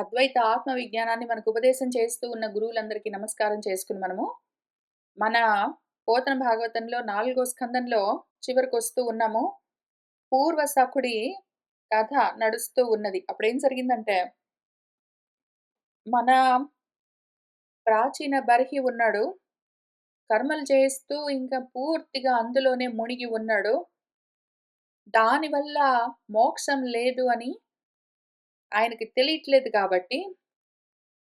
అద్వైత ఆత్మ విజ్ఞానాన్ని మనకు ఉపదేశం చేస్తూ ఉన్న గురువులందరికీ నమస్కారం చేసుకుని మన పోతన భాగవతంలో 4వ స్కందంలో చివరికొస్తూ ఉన్నాము. పూర్వ సఖుడి కథ నడుస్తూ ఉన్నది. అప్పుడేం జరిగిందంటే, మన ప్రాచీన బర్హి ఉన్నాడు. కర్మలు చేస్తూ ఇంకా పూర్తిగా అందులోనే మునిగి ఉన్నాడు. దానివల్ల మోక్షం లేదు అని ఆయనకి తెలియట్లేదు కాబట్టి,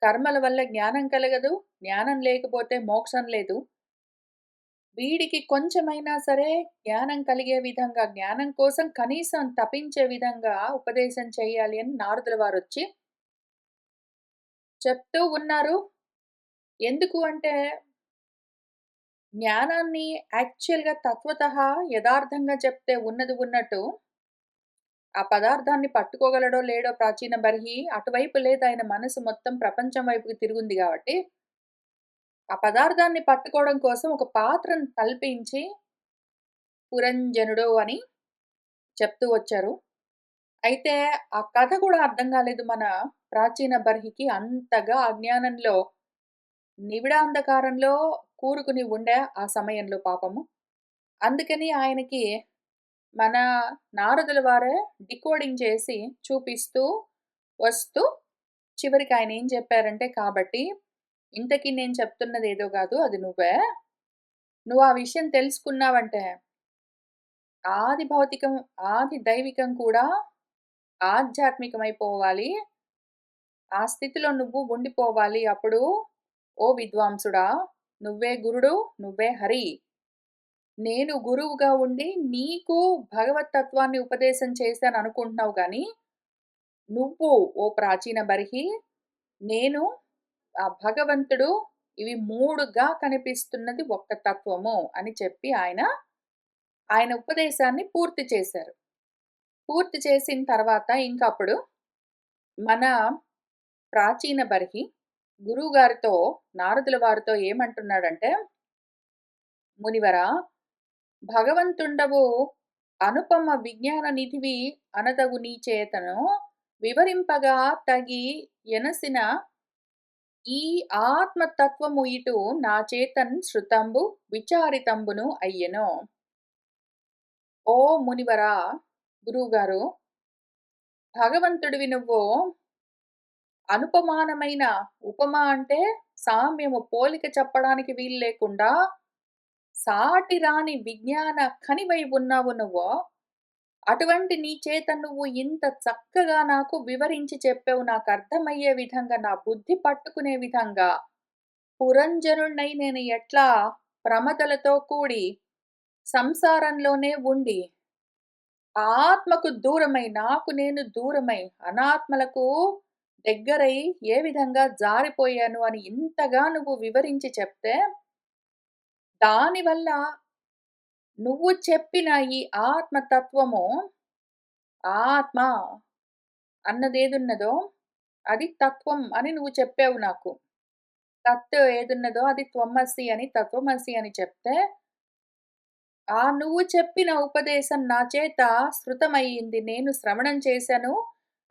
కర్మల వల్ల జ్ఞానం కలగదు. జ్ఞానం లేకపోతే మోక్షం లేదు. వీడికి కొంచెమైనా సరే జ్ఞానం కలిగే విధంగా, జ్ఞానం కోసం కనీసం తపించే విధంగా ఉపదేశం చేయాలి అని నారదుల వారొచ్చి చెప్తూ ఉన్నారు. ఎందుకు అంటే, జ్ఞానాన్ని యాక్చువల్‌గా తత్వతః యదార్థంగా చెప్తే ఉన్నది ఉన్నట్టు, ఆ పదార్థాన్ని పట్టుకోగలడో లేడో ప్రాచీన బర్హి అటువైపు లేదు. ఆయన మనసు మొత్తం ప్రపంచం వైపుకి తిరిగుంది గాబట్టి, ఆ పదార్థాన్ని పట్టుకోవడం కోసం ఒక పాత్రను కల్పించి పురంజనుడు అని చెప్తూ వచ్చారు. అయితే ఆ కథ కూడా అర్థం కాలేదు మన ప్రాచీన బర్హికి. అంతగా అజ్ఞానంలో, నిబిడాంధకారంలో కూరుకుని ఉండే ఆ సమయంలో పాపము. అందుకని ఆయనకి మన నారదుల వారే డీకోడింగ్ చేసి చూపిస్తూ వస్తూ చివరికి ఆయన ఏం చెప్పారంటే, కాబట్టి ఇంతకి నేను చెప్తున్నదేదో గాదు, అది నువ్వే. నువ్వు ఆ విషయం తెలుసుకున్నావంటే ఆది భౌతికం, ఆది దైవికం కూడా ఆధ్యాత్మికమైపోవాలి. ఆ స్థితిలో నువ్వు ఉండిపోవాలి. అప్పుడు ఓ విద్వాంసుడా! నువ్వే గురుడు, నువ్వే హరి. నేను గురువుగా ఉండి నీకు భగవత్ తత్వాన్ని ఉపదేశం చేశాననుకుంటున్నావు గానీ, నువ్వు ఓ ప్రాచీన బర్హి, నేను ఆ భగవంతుడు, ఇవి 3గా కనిపిస్తున్నది ఒక్క తత్వము అని చెప్పి ఆయన ఉపదేశాన్ని పూర్తి చేశారు. పూర్తి చేసిన తర్వాత ఇంకప్పుడు మన ప్రాచీన బర్హి గురువుగారితో, నారదుల వారితో ఏమంటున్నాడంటే, మునివరా! భగవంతుండవు అనుపమ విజ్ఞాన నిధివి అనదగు నీ చేతను వివరింపగా తగి ఎనసిన ఈ ఆత్మతత్వము ఇటు నా చేతన్ శృతంబు విచారితంబును అయ్యెను. ఓ మునివరా! గురువుగారు, భగవంతుడివి నువ్వు అనుపమానమైన, ఉపమ అంటే సామ్యము, పోలిక చెప్పడానికి వీలు లేకుండా సాటి రాని విజ్ఞాన ఖనివై ఉన్నావు నువ్వు. అటువంటి నీ చేత నువ్వు ఇంత చక్కగా నాకు వివరించి చెప్పావు. నాకర్థమయ్యే విధంగా, నా బుద్ధి పట్టుకునే విధంగా. పురంజనుడినై నేను ఎట్లా ప్రమదలతో కూడి సంసారంలోనే ఉండి, ఆత్మకు దూరమై, నాకు నేను దూరమై, అనాత్మలకు దగ్గరై ఏ విధంగా జారిపోయాను అని ఇంతగా నువ్వు వివరించి చెప్తే, దానివల్ల నువ్వు చెప్పిన ఈ ఆత్మతత్వము, ఆత్మ అన్నదేదున్నదో అది తత్వం అని నువ్వు చెప్పావు నాకు. తత్ ఏదున్నదో అది త్వమసి అని, తత్వమసి అని చెప్తే, నువ్వు చెప్పిన ఉపదేశం నా చేత శృతమయ్యింది. నేను శ్రవణం చేశాను.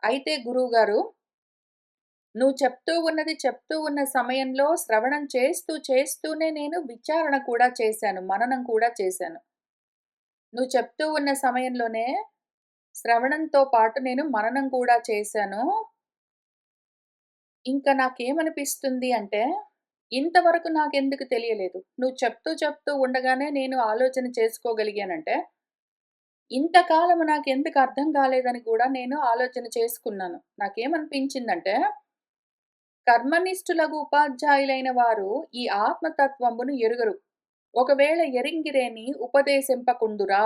అయితే గురువుగారు, నువ్వు చెప్తూ ఉన్న సమయంలో శ్రవణం చేస్తూనే నేను విచారణ కూడా చేశాను. మననం కూడా చేశాను. నువ్వు చెప్తూ ఉన్న సమయంలోనే శ్రవణంతో పాటు నేను మననం కూడా చేశాను. ఇంకా నాకేమనిపిస్తుంది అంటే, ఇంతవరకు నాకెందుకు తెలియలేదు. నువ్వు చెప్తూ ఉండగానే నేను ఆలోచన చేసుకోగలిగానంటే, ఇంతకాలము నాకెందుకు అర్థం కాలేదని కూడా నేను ఆలోచన చేసుకున్నాను. నాకేమనిపించిందంటే, కర్మనిష్ఠులగు ఉపాధ్యాయులైన వారు ఈ ఆత్మతత్వంబును ఎరుగరు. ఒకవేళ ఎరింగిరేని ఉపదేశింపకుందురా.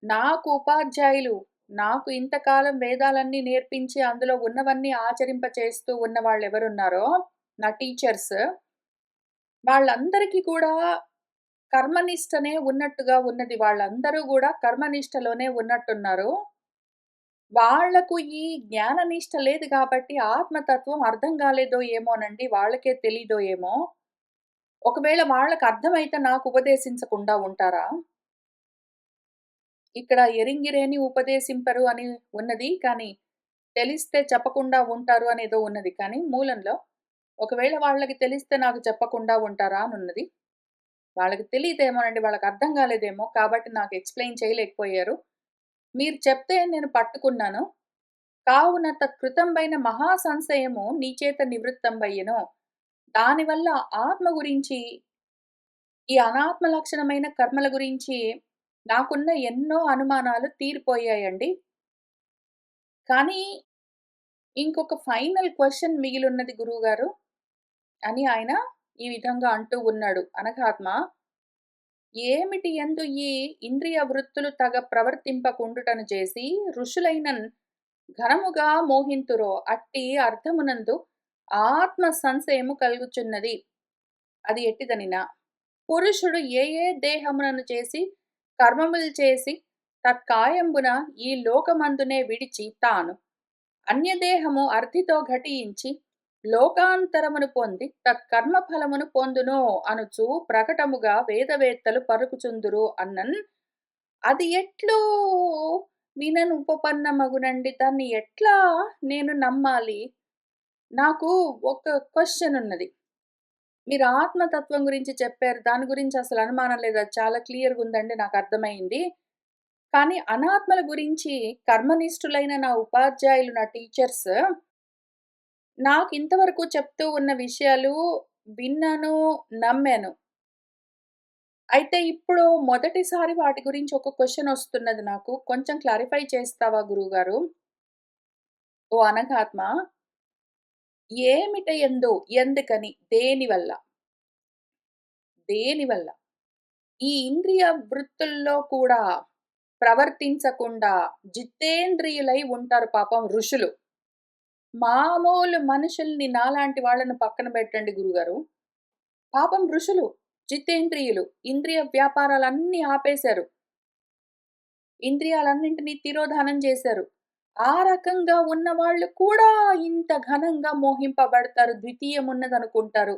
నాకు ఉపాధ్యాయులు, నాకు ఇంతకాలం వేదాలన్నీ నేర్పించి అందులో ఉన్నవన్నీ ఆచరింప చేస్తూ ఉన్న వాళ్ళెవరున్నారో, నా టీచర్స్, వాళ్ళందరికీ కూడా కర్మనిష్టనే ఉన్నట్టుగా ఉన్నది. వాళ్ళందరూ గూడా కర్మనిష్టలోనే ఉన్నట్టున్నారు. వాళ్లకు ఈ జ్ఞాననిష్ట లేదు గాబట్టి ఆత్మతత్వం అర్థం గాలేదో ఏమోనండి. వాళ్ళకే తెలీదో ఏమో. ఒకవేళ వాళ్ళకి అర్థమైతే నాకు ఉపదేశించకుండా ఉంటారా? ఇక్కడ ఎరింగిరేని ఉపదేశింపరు అని ఉన్నది. కానీ తెలిస్తే చెప్పకుండా ఉంటారు అనేదో ఉన్నది. కానీ మూలంలో ఒకవేళ వాళ్ళకి తెలిస్తే నాకు చెప్పకుండా ఉంటారా అనున్నది. వాళ్ళకి తెలీదేమోనండి. వాళ్ళకర్థం కాలేదేమో. కాబట్టి నాకు ఎక్స్‌ప్లెయిన్ చేయలేకపోయారు. మీరు చెప్తే నేను పట్టుకున్నాను. కావున తత్కృతంబైన మహా సంశయము నీ చేత నివృత్తంబయ్యెను. దానివల్ల ఆత్మ గురించి, ఈ అనాత్మ లక్షణమైన కర్మల గురించి నాకున్న ఎన్నో అనుమానాలు తీరిపోయాయండి. కానీ ఇంకొక ఫైనల్ క్వెషన్ మిగిలున్నది గురువుగారు అని ఆయన ఈ విధంగా అంటూ ఉన్నాడు. అనగాత్మ ఏమిటి యందు ఈ ఇంద్రియ వృత్తులు తగ ప్రవర్తింపకుండుటను చేసి ఋషులైనన్ ఘనముగా మోహింతురో అట్టి అర్థమునందు ఆత్మ సంశయము కలుగుచున్నది. అది ఎట్టిదనినా పురుషుడు ఏ ఏ దేహమునను చేసి కర్మములు చేసి తత్కాయంబున ఈ లోకమందునే విడిచి తాను అన్యదేహము అర్థితో ఘటించి లోకాంతరమును పొంది తత్కర్మ ఫలమును పొందును అనుచు ప్రకటముగా వేదవేత్తలు పలుకుచుందురు అన్నన్ అది ఎట్లు వినను ఉపపన్నమగునండి. దాన్ని ఎట్లా నేను నమ్మాలి? నాకు ఒక క్వెషన్ ఉన్నది. మీరు ఆత్మతత్వం గురించి చెప్పారు. దాని గురించి అసలు అనుమానం లేదు. అది చాలా క్లియర్‌గా ఉందండి. నాకర్థమైంది. కానీ అనాత్మల గురించి కర్మనిష్ఠులైన నా ఉపాధ్యాయులు, నా టీచర్స్ నాకింతవరకు చెప్తూ ఉన్న విషయాలు విన్నాను, నమ్మాను. అయితే ఇప్పుడు మొదటిసారి వాటి గురించి ఒక క్వెషన్ ఒస్తున్నది నాకు. కొంచెం క్లారిఫై చేస్తావా గురువుగారు? ఓ అనఘాత్మ, ఏమిట యందు, ఎందుకని, దేనివల్ల, దేనివల్ల ఈ ఇంద్రియ వృత్తుల్లో కూడా ప్రవర్తించకుండా జితేంద్రియులై ఉంటారు పాపం ఋషులు. మామూలు మనుషుల్ని నాలాంటి వాళ్ళని పక్కన పెట్టండి గురుగారు. పాపం ఋషులు, జితేంద్రియులు, ఇంద్రియ వ్యాపారాలన్నీ ఆపేశారు. ఇంద్రియాలన్నింటినీ తిరోధానం చేశారు. ఆ రకంగా ఉన్నవాళ్ళు కూడా ఇంత ఘనంగా మోహింపబడతారు. ద్వితీయమున్నదనుకుంటారు.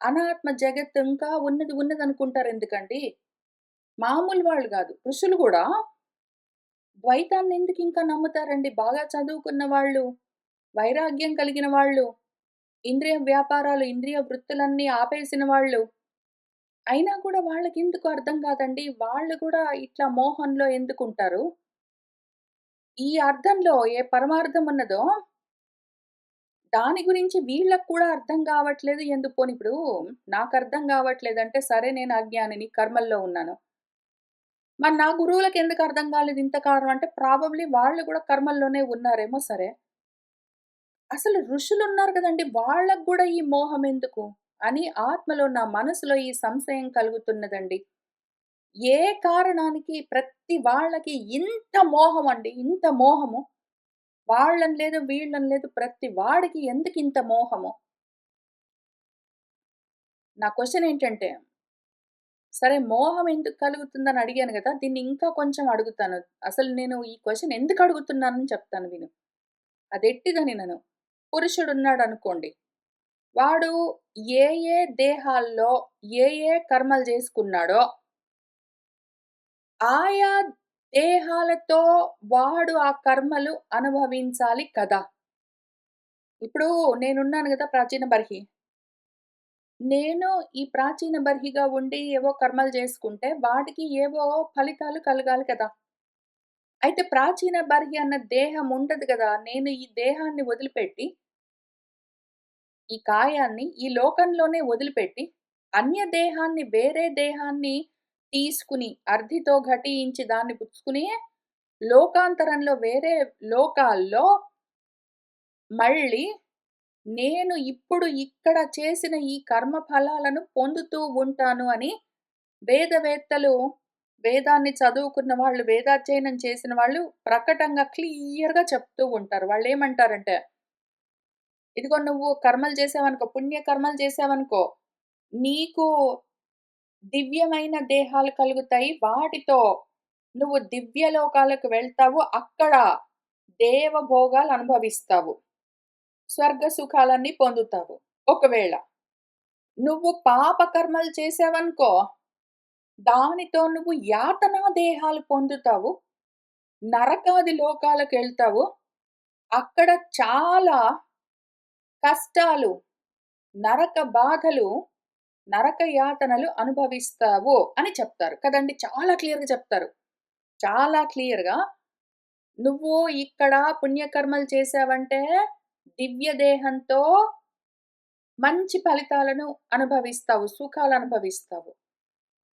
అనాత్మ జగత్తు ఇంకా ఉన్నదనుకుంటారు ఎందుకండి? మామూలు వాళ్ళు గాదు. ఋషులు గూడా ద్వైతాన్ని ఎందుకింకా నమ్ముతారండి? బాగా చదువుకున్న వాళ్ళు, వైరాగ్యం కలిగిన వాళ్ళు, ఇంద్రియ వ్యాపారాలు, ఇంద్రియ వృత్తులన్నీ ఆపేసిన వాళ్ళు. అయినా కూడా వాళ్ళకెందుకు అర్థం కాదండి? వాళ్ళు కూడా ఇట్లా మోహంలో ఎందుకుంటారు? ఈ అర్థంలో ఏ పరమార్థం ఉన్నదో, దాని గురించి వీళ్ళకి కూడా అర్థం కావట్లేదు. ఎందుకు పోనీ ఇప్పుడు నాకర్థం కావట్లేదంటే, సరే నేను అజ్ఞానిని, కర్మల్లో ఉన్నాను. మరి నా గురువులకెందుకు అర్థం కాలేదు ఇంతకాలం అంటే, ప్రాబబ్లీ వాళ్ళు కూడా కర్మల్లోనే ఉన్నారేమో సరే. అసలు ఋషులున్నారు కదండీ! వాళ్ళకి గూడా ఈ మోహం ఎందుకు? అని ఆత్మలో నా మనసులో ఈ సంశయం కలుగుతున్నదండి. ఏ కారణానికి ప్రతి వాళ్ళకి ఇంత మోహమండి. ఇంత మోహము. వాళ్ళని లేదు, వీళ్ళని లేదు. ప్రతి వాడికి ఎందుకింత మోహము? నా క్వెషన్ ఏంటంటే, సరే మోహం ఎందుకు కలుగుతుందని అడిగాను గదా! దీన్ని ఇంకా కొంచెం అడుగుతాను. అసలు నేను ఈ క్వెషన్ ఎందుకు అడుగుతున్నానని చెప్తాను విను. అదెట్టిదనినను. పురుషుడున్నాడనుకోండి. వాడు ఏ ఏ దేహాల్లో ఏ ఏ కర్మలు జేసుకున్నాడో, ఆయా దేహాలతో వాడు ఆ కర్మలు అనుభవించాలి కదా! ఇప్పుడు నేనున్నాను గదా! ప్రాచీన బర్హి. నేను ఈ ప్రాచీన బర్హిగా ఉండి ఏవో కర్మలు జేసుకుంటే, వాటికి ఏవో ఫలితాలు కలగాలి కదా! అయితే ప్రాచీన బర్హి అన్న దేహం ఉండదు గదా! నేను ఈ దేహాన్ని వదిలిపెట్టి, ఈ కాయాన్ని ఈ లోకంలోనే వదిలిపెట్టి, అన్య దేహాన్ని వేరే దేహాన్ని తీసుకుని, అర్థితో ఘటించి దాన్ని పుచ్చుకుని, లోకాంతరంలో వేరే లోకాల్లో మళ్ళీ నేను ఇప్పుడు ఇక్కడ చేసిన ఈ కర్మ ఫలాలను పొందుతూ ఉంటాను అని వేదవేత్తలు, వేదాన్ని చదువుకున్న వాళ్ళు, వేదాధ్యయనం చేసిన వాళ్ళు ప్రకటంగా క్లియర్‌గా చెప్తూ ఉంటారు. వాళ్ళేమంటారంటే, ఇదిగో నువ్వు కర్మలు చేశావనుకో, పుణ్య కర్మలు చేశావనుకో, నీకు దివ్యమైన దేహాలు కలుగుతాయి. వాటితో నువ్వు దివ్య లోకాలకు వెళ్తావు. అక్కడ దేవభోగాలు అనుభవిస్తావు. స్వర్గ సుఖాలన్నీ పొందుతావు. ఒకవేళ నువ్వు పాప కర్మలు చేశావనుకో, దానితో నువ్వు యాతనా దేహాలు పొందుతావు. నరకాది లోకాలకెళ్తావు. అక్కడ చాలా కష్టాలు, నరక బాధలు, నరక యాతనలు అనుభవిస్తావు అని చెప్తారు కదండీ! చాలా క్లియర్‌గా చెప్తారు. చాలా క్లియర్‌గా నువ్వు ఇక్కడ పుణ్యకర్మలు చేశావంటే దివ్య దేహంతో మంచి ఫలితాలను అనుభవిస్తావు. సుఖాలనుభవిస్తావు.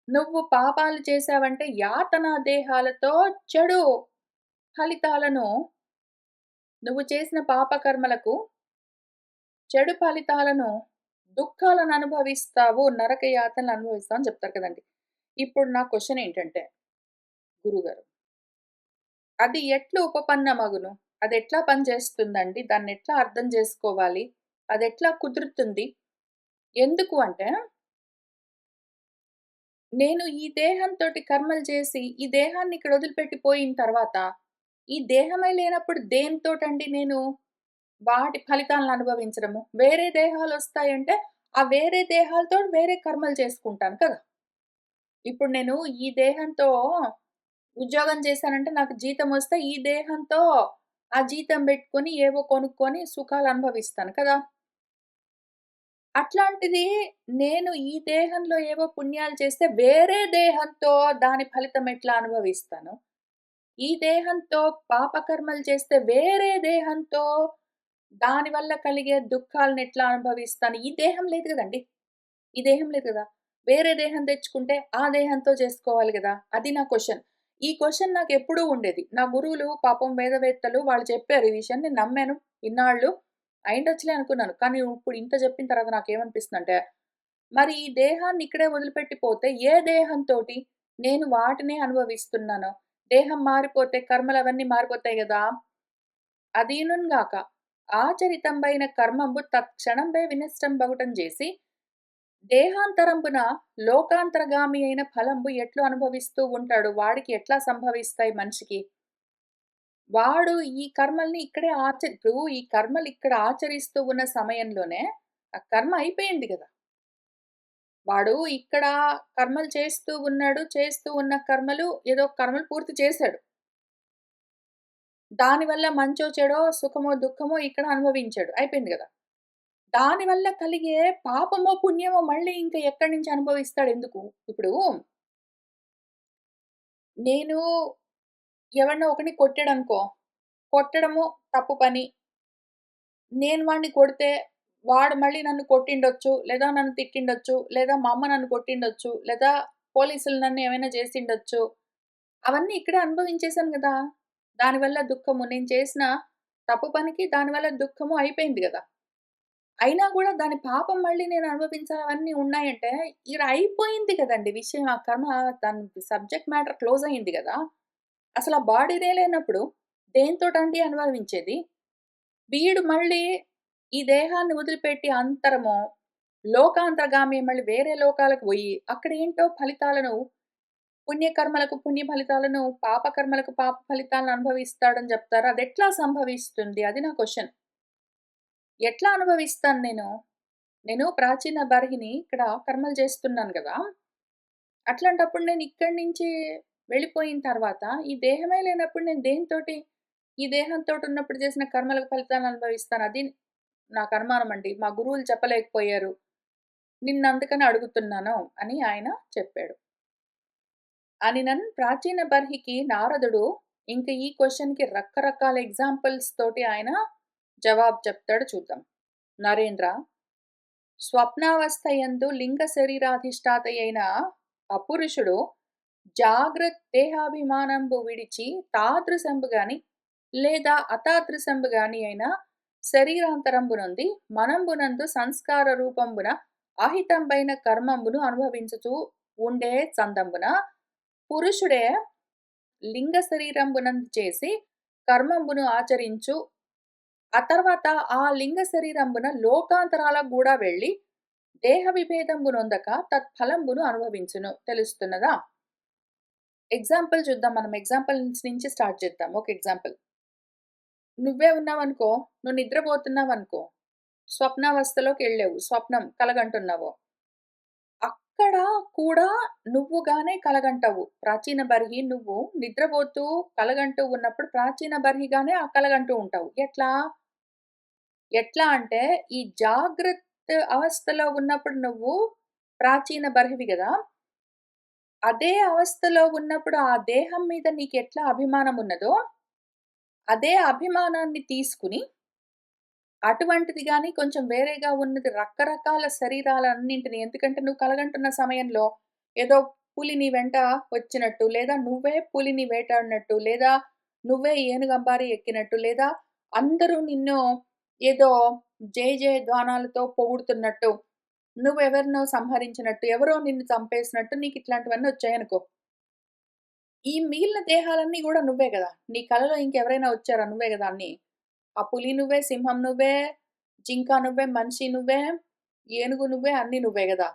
నువ్వు పాపాలు చేశావంటే యాతనా దేహాలతో చెడు ఫలితాలను నువ్వు చేసిన పాపకర్మలకు చెడు ఫలితాలను, దుఃఖాలను అనుభవిస్తావు. నరక యాతనలు అనుభవిస్తావు అని చెప్తారు కదండీ! ఇప్పుడు నా క్వెషన్ ఏంటంటే గురుగారు, అది ఎట్లు ఉపపన్నమగును? అదెట్లా పనిచేస్తుందండి? దాన్నెట్లా అర్థం జేసుకోవాలి? అదెట్లా కుదురుతుంది? ఎందుకు అంటే, నేను ఈ దేహంతోటి కర్మలు చేసి, ఈ దేహాన్ని ఇక్కడ వదిలిపెట్టి పోయిన తర్వాత, ఈ దేహమే లేనప్పుడు దేనితోటండి నేను వాటి ఫలితాలను అనుభవించడము? వేరే దేహాలొస్తాయంటే, ఆ వేరే దేహాలతోటి వేరే కర్మలు చేసుకుంటాను కదా! ఇప్పుడు నేను ఈ దేహంతో ఉద్యోగం చేశానంటే నాకు జీతమొస్తే ఈ దేహంతో ఆ జీతం బెట్టుకొని ఏవో కొనుక్కొని సుఖాలనుభవిస్తాను కదా! అట్లాంటిది నేను ఈ దేహంలో ఏవో పుణ్యాలు చేస్తే వేరే దేహంతో దాని ఫలితం ఎట్లా అనుభవిస్తాను? ఈ దేహంతో పాపకర్మలు చేస్తే వేరే దేహంతో దాని వల్ల కలిగే దుఃఖాలనెట్లా అనుభవిస్తాను? ఈ దేహం లేదు గదండీ! ఈ దేహం లేదు గదా! వేరే దేహం తెచ్చుకుంటే ఆ దేహంతో చేసుకోవాలి గదా! అది నా క్వెషన్. ఈ క్వెషన్ నాకెప్పుడూ ఉండేది. నా గురువులు పాపం వేదవేత్తలు వాళ్ళు చెప్పారు ఈ విషయం. నేను నమ్మాను ఇన్నాళ్ళు. అయిండొచ్చులే అనుకున్నాను. కానీ ఇప్పుడు ఇంత చెప్పిన తర్వాత నాకేమనిపిస్తుందంటే, మరి ఈ దేహాన్ని ఇక్కడే వదిలిపెట్టి పోతే ఏ దేహంతోటి నేను వాటినే అనుభవిస్తున్నాను? దేహం మారిపోతే కర్మలవన్నీ మారిపోతాయి గదా! అదీనుంగాక ఆచరితంబైన కర్మంబు తత్క్షణంబే వినష్టంబగుటం జేసి దేహాంతరంబున లోకాంతరగామి అయిన ఫలంబు ఎట్లు అనుభవిస్తూ ఉంటాడు? వాడికి ఎట్లా సంభవిస్తాయి మనిషికి? వాడు ఈ కర్మల్ని ఇక్కడే ఇప్పుడు ఈ కర్మలు ఇక్కడ ఆచరిస్తూ ఉన్న సమయంలోనే ఆ కర్మ అయిపోయింది గదా! వాడు ఇక్కడ కర్మలు చేస్తూ ఉన్నాడు. చేస్తూ ఉన్న కర్మలు ఏదో కర్మలు పూర్తి చేశాడు. దానివల్ల మంచో, చెడో, సుఖమో, దుఃఖమో ఇక్కడ అనుభవించాడు. అయిపోయింది గదా! దానివల్ల కలిగే పాపమో, పుణ్యమో మళ్ళీ ఇంకా ఎక్కడి నుంచి అనుభవిస్తాడెందుకు? ఇప్పుడు నేను ఎవడినో ఒకడిని కొట్టాడనుకో, కొట్టడము తప్పు పని. నేను వాడిని కొడితే, వాడు మళ్ళీ నన్ను కొట్టిండొచ్చు, లేదా నన్ను తిట్టిండొచ్చు, లేదా మా అమ్మ నన్ను కొట్టిండొచ్చు, లేదా పోలీసులు నన్ను ఏమైనా జేసిండొచ్చు. అవన్నీ ఇక్కడే అనుభవించేసాను గదా! దానివల్ల దుఃఖము. నేను చేసిన తప్పు పనికి దానివల్ల దుఃఖము అయిపోయింది గదా! అయినా గూడా దాని పాపం మళ్ళీ నేను అనుభవించాలవన్నీ ఉన్నాయంటే, ఈడ అయిపోయింది గదండీ విషయం. ఆ కర్మ దాని సబ్జెక్ట్ మ్యాటర్ క్లోజ్ అయింది గదా! అసల ఆ బాడీనే లేనప్పుడు దేనితోటండి అనుభవించేది? వీడు మళ్ళీ ఈ దేహాన్ని వదిలిపెట్టి అంతరమో, లోకాంతరగామి మళ్ళీ వేరే లోకాలకు బోయి, అక్కడేంటో ఫలితాలను పుణ్యకర్మలకు పుణ్య ఫలితాలను, పాపకర్మలకు పాప ఫలితాలను అనుభవిస్తాడని జెప్తారు. అదెట్లా సంభవిస్తుంది? అది నా క్వెషన్. ఎట్లా అనుభవిస్తాను నేను? నేను ప్రాచీన బర్హిని ఇక్కడ కర్మలు చేస్తున్నాను గదా! అట్లాంటప్పుడు నేను ఇక్కడి నుంచి వెళ్ళిపోయిన తర్వాత, ఈ దేహమే లేనప్పుడు నేను దేనితోటి ఈ దేహంతోటున్నప్పుడు చేసిన కర్మలకు ఫలితాలను అనుభవిస్తాను. అది నాకు అనుమానమండి. మా గురువులు చెప్పలేకపోయారు. నిన్నందుకని అడుగుతున్నాను అని ఆయన చెప్పాడు. అనినన్ ప్రాచీన బర్హికి నారదుడు ఇంక ఈ క్వెషన్‌కి రకరకాల ఎగ్జాంపుల్స్ తోటి ఆయన జవాబు చెప్తాడు చూద్దాం. నరేంద్ర స్వప్నావస్థయందు లింగ శరీరాధిష్ఠాతయైన అపురుషుడు జాగ్రత్త దేహాభిమానంబు విడిచి తాదృశంబు గాని లేదా అతాదృశంబు గాని అయిన శరీరాంతరంబు నుండి మనంబునందు సంస్కార రూపంబున అహితంబైన కర్మంబును అనుభవించుచూ ఉండే చందంబున పురుషుడే లింగ శరీరంబునందు చేసి కర్మంబును ఆచరించు ఆ తర్వాత ఆ లింగ శరీరంబున లోకాంతరాలకు గూడా వెళ్ళి దేహ విభేదంబు నొందక తత్ఫలంబును అనుభవించును. తెలుస్తున్నదా? ఎగ్జాంపుల్ చూద్దాం మనం. ఎగ్జాంపుల్స్ నుంచి స్టార్ట్ చేద్దాం. ఒక ఎగ్జాంపుల్. నువ్వే ఉన్నావనుకో, నువ్వు నిద్రపోతున్నావనుకో, స్వప్నావస్థలోకెళ్ళావు. స్వప్నం కలగంటున్నావు. అక్కడ కూడా నువ్వుగానే కలగంటావు. ప్రాచీన బర్హి నువ్వు నిద్రపోతూ కలగంటూ ఉన్నప్పుడు ప్రాచీన బర్హిగానే ఆ కలగంటూ ఉంటావు. ఎట్లా? ఎట్లా అంటే ఈ జాగ్రత్త అవస్థలో ఉన్నప్పుడు నువ్వు ప్రాచీన బర్హివి గదా! అదే అవస్థలో ఉన్నప్పుడు ఆ దేహం మీద నీకెట్లా అభిమానం ఉన్నదో, అదే అభిమానాన్ని తీసుకొని అటువంటిది గాని కొంచెం వేరేగా ఉన్నది రకరకాల శరీరాలన్నింటిని ఎందుకంటే నువ్వు కలగంటున్న సమయంలో ఏదో పులి నీ వెంట వచ్చినట్టు, లేదా నువ్వే పులిని వేటాడినట్టు, లేదా నువ్వే ఏనుగంబారి ఎక్కినట్టు, లేదా అందరూ నిన్ను ఏదో జయజయధ్వానాలతో పొగుడుతున్నట్టు, నువ్వెవరినో సంహరించినట్టు, ఎవరో నిన్ను చంపేసినట్టు నీకిట్లాంటివన్నీ వచ్చాయనుకో. ఈ మిగిలిన దేహాలన్నీ గూడా నువ్వే గదా! నీ కలలో ఇంకెవరైనా వచ్చారా? నువ్వే గదా అన్నీ. ఆ పులి నువ్వే, సింహం నువ్వే, జింక నువ్వే, మనిషి నువ్వే, ఏనుగు నువ్వే, అన్నీ నువ్వే గదా!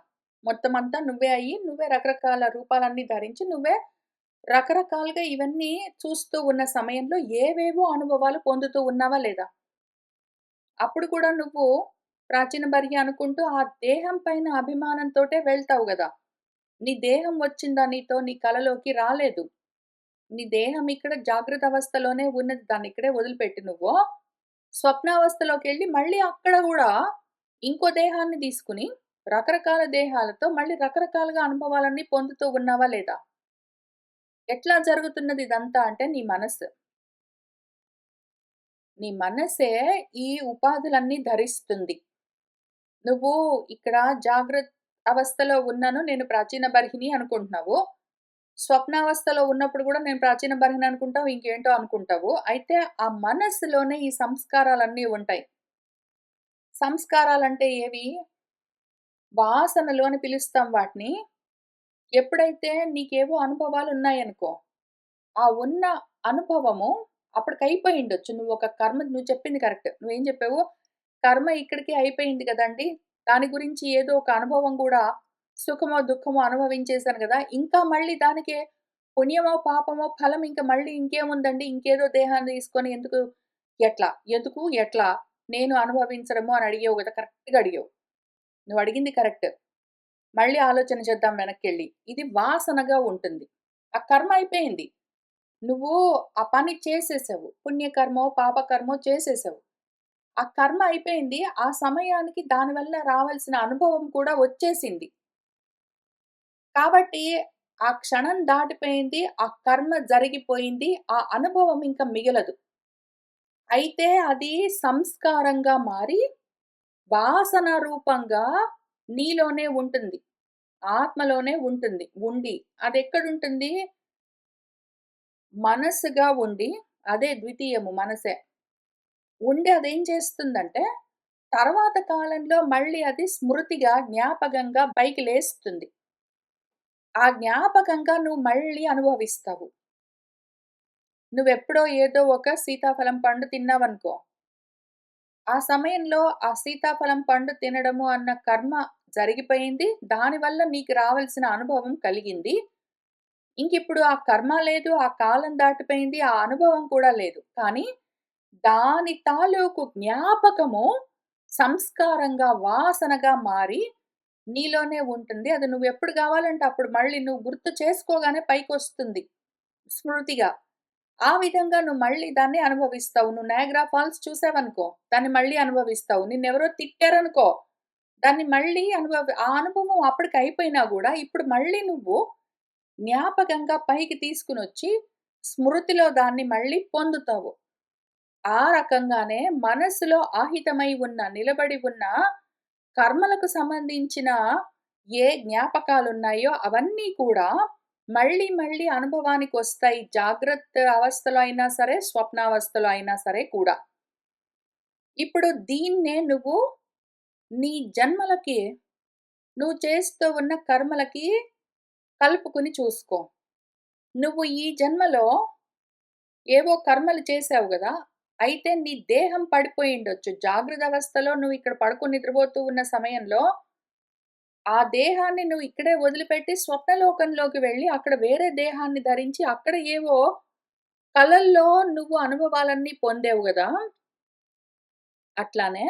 మొత్తమంతా నువ్వే అయ్యి, నువ్వే రకరకాల రూపాలన్నీ ధరించి, నువ్వే రకరకాలుగా ఇవన్నీ చూస్తూ ఉన్న సమయంలో ఏవేవో అనుభవాలు పొందుతూ ఉన్నావా లేదా? అప్పుడు కూడా నువ్వు ప్రాచీన బర్హి అనుకుంటూ ఆ దేహం పైన అభిమానంతోటే వెళ్తావు గదా! నీ దేహం వచ్చిందా నీతో నీ కలలోకి రాలేదు. నీ దేహం ఇక్కడ జాగ్రత్త అవస్థలోనే ఉన్నది. దాన్నిక్కడే వదిలిపెట్టి నువ్వు స్వప్నావస్థలోకెళ్ళి మళ్ళీ అక్కడ గూడా ఇంకో దేహాన్ని తీసుకొని, రకరకాల దేహాలతో మళ్ళీ రకరకాలుగా అనుభవాలన్నీ పొందుతూ ఉన్నావా లేదా? ఎట్లా జరుగుతున్నది ఇదంతా అంటే నీ మనస్సు. నీ మనస్సే ఈ ఉపాధులన్నీ ధరిస్తుంది. నువ్వు ఇక్కడ జాగ్రత్త అవస్థలో ఉన్నాను. నేను ప్రాచీన బర్హిని అనుకుంటున్నావు. స్వప్నావస్థలో ఉన్నప్పుడు గూడా నేను ప్రాచీన బర్హిని అనుకుంటావు. ఇంకేంటో అనుకుంటావు. అయితే ఆ మనస్సులోనే ఈ సంస్కారాలన్నీ ఉంటాయి. సంస్కారాలంటే ఏవి? వాసనలు అని పిలుస్తాం వాటిని. ఎప్పుడైతే నీకేవో అనుభవాలున్నాయనుకో, ఆ ఉన్న అనుభవము అప్పటికయిపోయుండొచ్చు. నువ్వొక కర్మ నువ్వు చెప్పింది కరెక్ట్. నువ్వేం చెప్పావు? కర్మ ఇక్కడికి అయిపోయింది గదండీ! దాని గురించి ఏదో ఒక అనుభవం గూడా సుఖమో, దుఃఖమో అనుభవించేసాను గదా! ఇంకా మళ్ళీ దానికి పుణ్యమో, పాపమో, ఫలం ఇంక మళ్ళీ ఇంకేముందండి? ఇంకేదో దేహాన్ని తీసుకొని ఎందుకు? ఎట్లా? ఎందుకు? ఎట్లా? నేను అనుభవించడము అని అడిగావు గదా! కరెక్ట్‌గా అడిగావు. నువ్వడిగింది కరెక్ట్. మళ్ళీ ఆలోచన చేద్దాం వెనక్కెళ్ళి. ఇది వాసనగా ఉంటుంది. ఆ కర్మ అయిపోయింది. నువ్వు ఆ పని చేసేసావు. పుణ్యకర్మో, పాపకర్మో చేసేసావు. ఆ కర్మ అయిపోయింది. ఆ సమయానికి దానివల్ల రావాల్సిన అనుభవం కూడా వచ్చేసింది. కాబట్టి ఆ క్షణం దాటిపోయింది. ఆ కర్మ జరిగిపోయింది. ఆ అనుభవం ఇంక మిగలదు. అయితే అది సంస్కారంగా మారి వాసన రూపంగా నీలోనే ఉంటుంది. ఆత్మలోనే ఉంటుంది. ఉండి అదెక్కడుంటుంది? మనస్సుగా ఉండి అదే ద్వితీయము మనసే. ఉండి అదేం చేస్తుందంటే, తర్వాత కాలంలో మళ్ళీ అది స్మృతిగా, జ్ఞాపకంగా పైకి లేస్తుంది. ఆ జ్ఞాపకంగా నువ్వు మళ్ళీ అనుభవిస్తావు. నువ్వెప్పుడో ఏదో ఒక సీతాఫలం పండు తిన్నావనుకో, ఆ సమయంలో ఆ సీతాఫలం పండు తినడము అన్న కర్మ జరిగిపోయింది. దానివల్ల నీకు రావాల్సిన అనుభవం కలిగింది. ఇంకిప్పుడు ఆ కర్మ లేదు, ఆ కాలం దాటిపోయింది, ఆ అనుభవం కూడా లేదు. కానీ దాని తాలూకు జ్ఞాపకము సంస్కారంగా, వాసనగా మారి నీలోనే ఉంటుంది. అది నువ్వెప్పుడు గావాలంటే అప్పుడు మళ్ళీ నువ్వు గుర్తు చేసుకోగానే పైకొస్తుంది స్మృతిగా. ఆ విధంగా నువ్వు మళ్ళీ దాన్ని అనుభవిస్తావు. నువ్వు 'నయాగ్రా ఫాల్స్' చూసావనుకో, దాన్ని మళ్ళీ అనుభవిస్తావు. నిన్నెవరో తిట్టారనుకో, దాన్ని మళ్ళీ ఆ అనుభవం అప్పటికయిపోయినా గూడా ఇప్పుడు మళ్ళీ నువ్వు జ్ఞాపకంగా పైకి తీసుకొనొచ్చి స్మృతిలో దాన్ని మళ్ళీ పొందుతావు. ఆ రకంగానే మనస్సులో ఆహితమై ఉన్న, నిలబడి ఉన్న కర్మలకు సంబంధించిన ఏ జ్ఞాపకాలున్నాయో అవన్నీ కూడా మళ్ళీ, మళ్ళీ అనుభవానికొస్తాయి. జాగ్రత్త అవస్థలో అయినా సరే, స్వప్నావస్థలో అయినా సరే కూడా. ఇప్పుడు దీన్నే నువ్వు నీ జన్మలకి నువ్వు చేస్తూ ఉన్న కర్మలకి కలుపుకొని చూసుకో. నువ్వు ఈ జన్మలో ఏవో కర్మలు చేశావు గదా! అయితే నీ దేహం పడిపోయుండొచ్చు. జాగ్రత్త అవస్థలో నువ్వు ఇక్కడ పడుకొని నిద్రపోతూ ఉన్న సమయంలో, ఆ దేహాన్ని నువ్వు ఇక్కడే వదిలిపెట్టి స్వప్నలోకంలోకి వెళ్లి, అక్కడ వేరే దేహాన్ని ధరించి, అక్కడ ఏవో కలల్లో నువ్వు అనుభవాలన్నీ పొందావు గదా! అట్లానే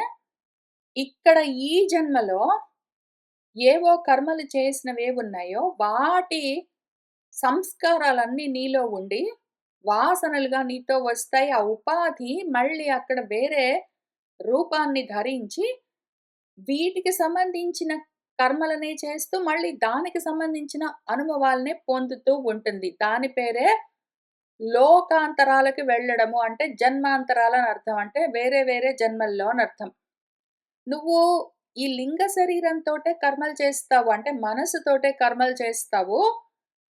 ఇక్కడ ఈ జన్మలో ఏవో కర్మలు చేసినవేవున్నాయో వాటి సంస్కారాలన్నీ నీలో ఉండి, వాసనలుగా నీతో వస్తాయి. ఆ ఉపాధి మళ్ళీ అక్కడ వేరే రూపాన్ని ధరించి, వీటికి సంబంధించిన కర్మలనే చేస్తూ, మళ్ళీ దానికి సంబంధించిన అనుభవాలనే పొందుతూ ఉంటుంది. దాని పేరే లోకాంతరాలకి వెళ్ళడము. అంటే జన్మాంతరాలని అర్థం. అంటే వేరే వేరే జన్మల్లో అనర్థం. నువ్వు ఈ లింగ శరీరంతోటే కర్మలు చేస్తావు. అంటే మనసుతోటే కర్మలు చేస్తావు.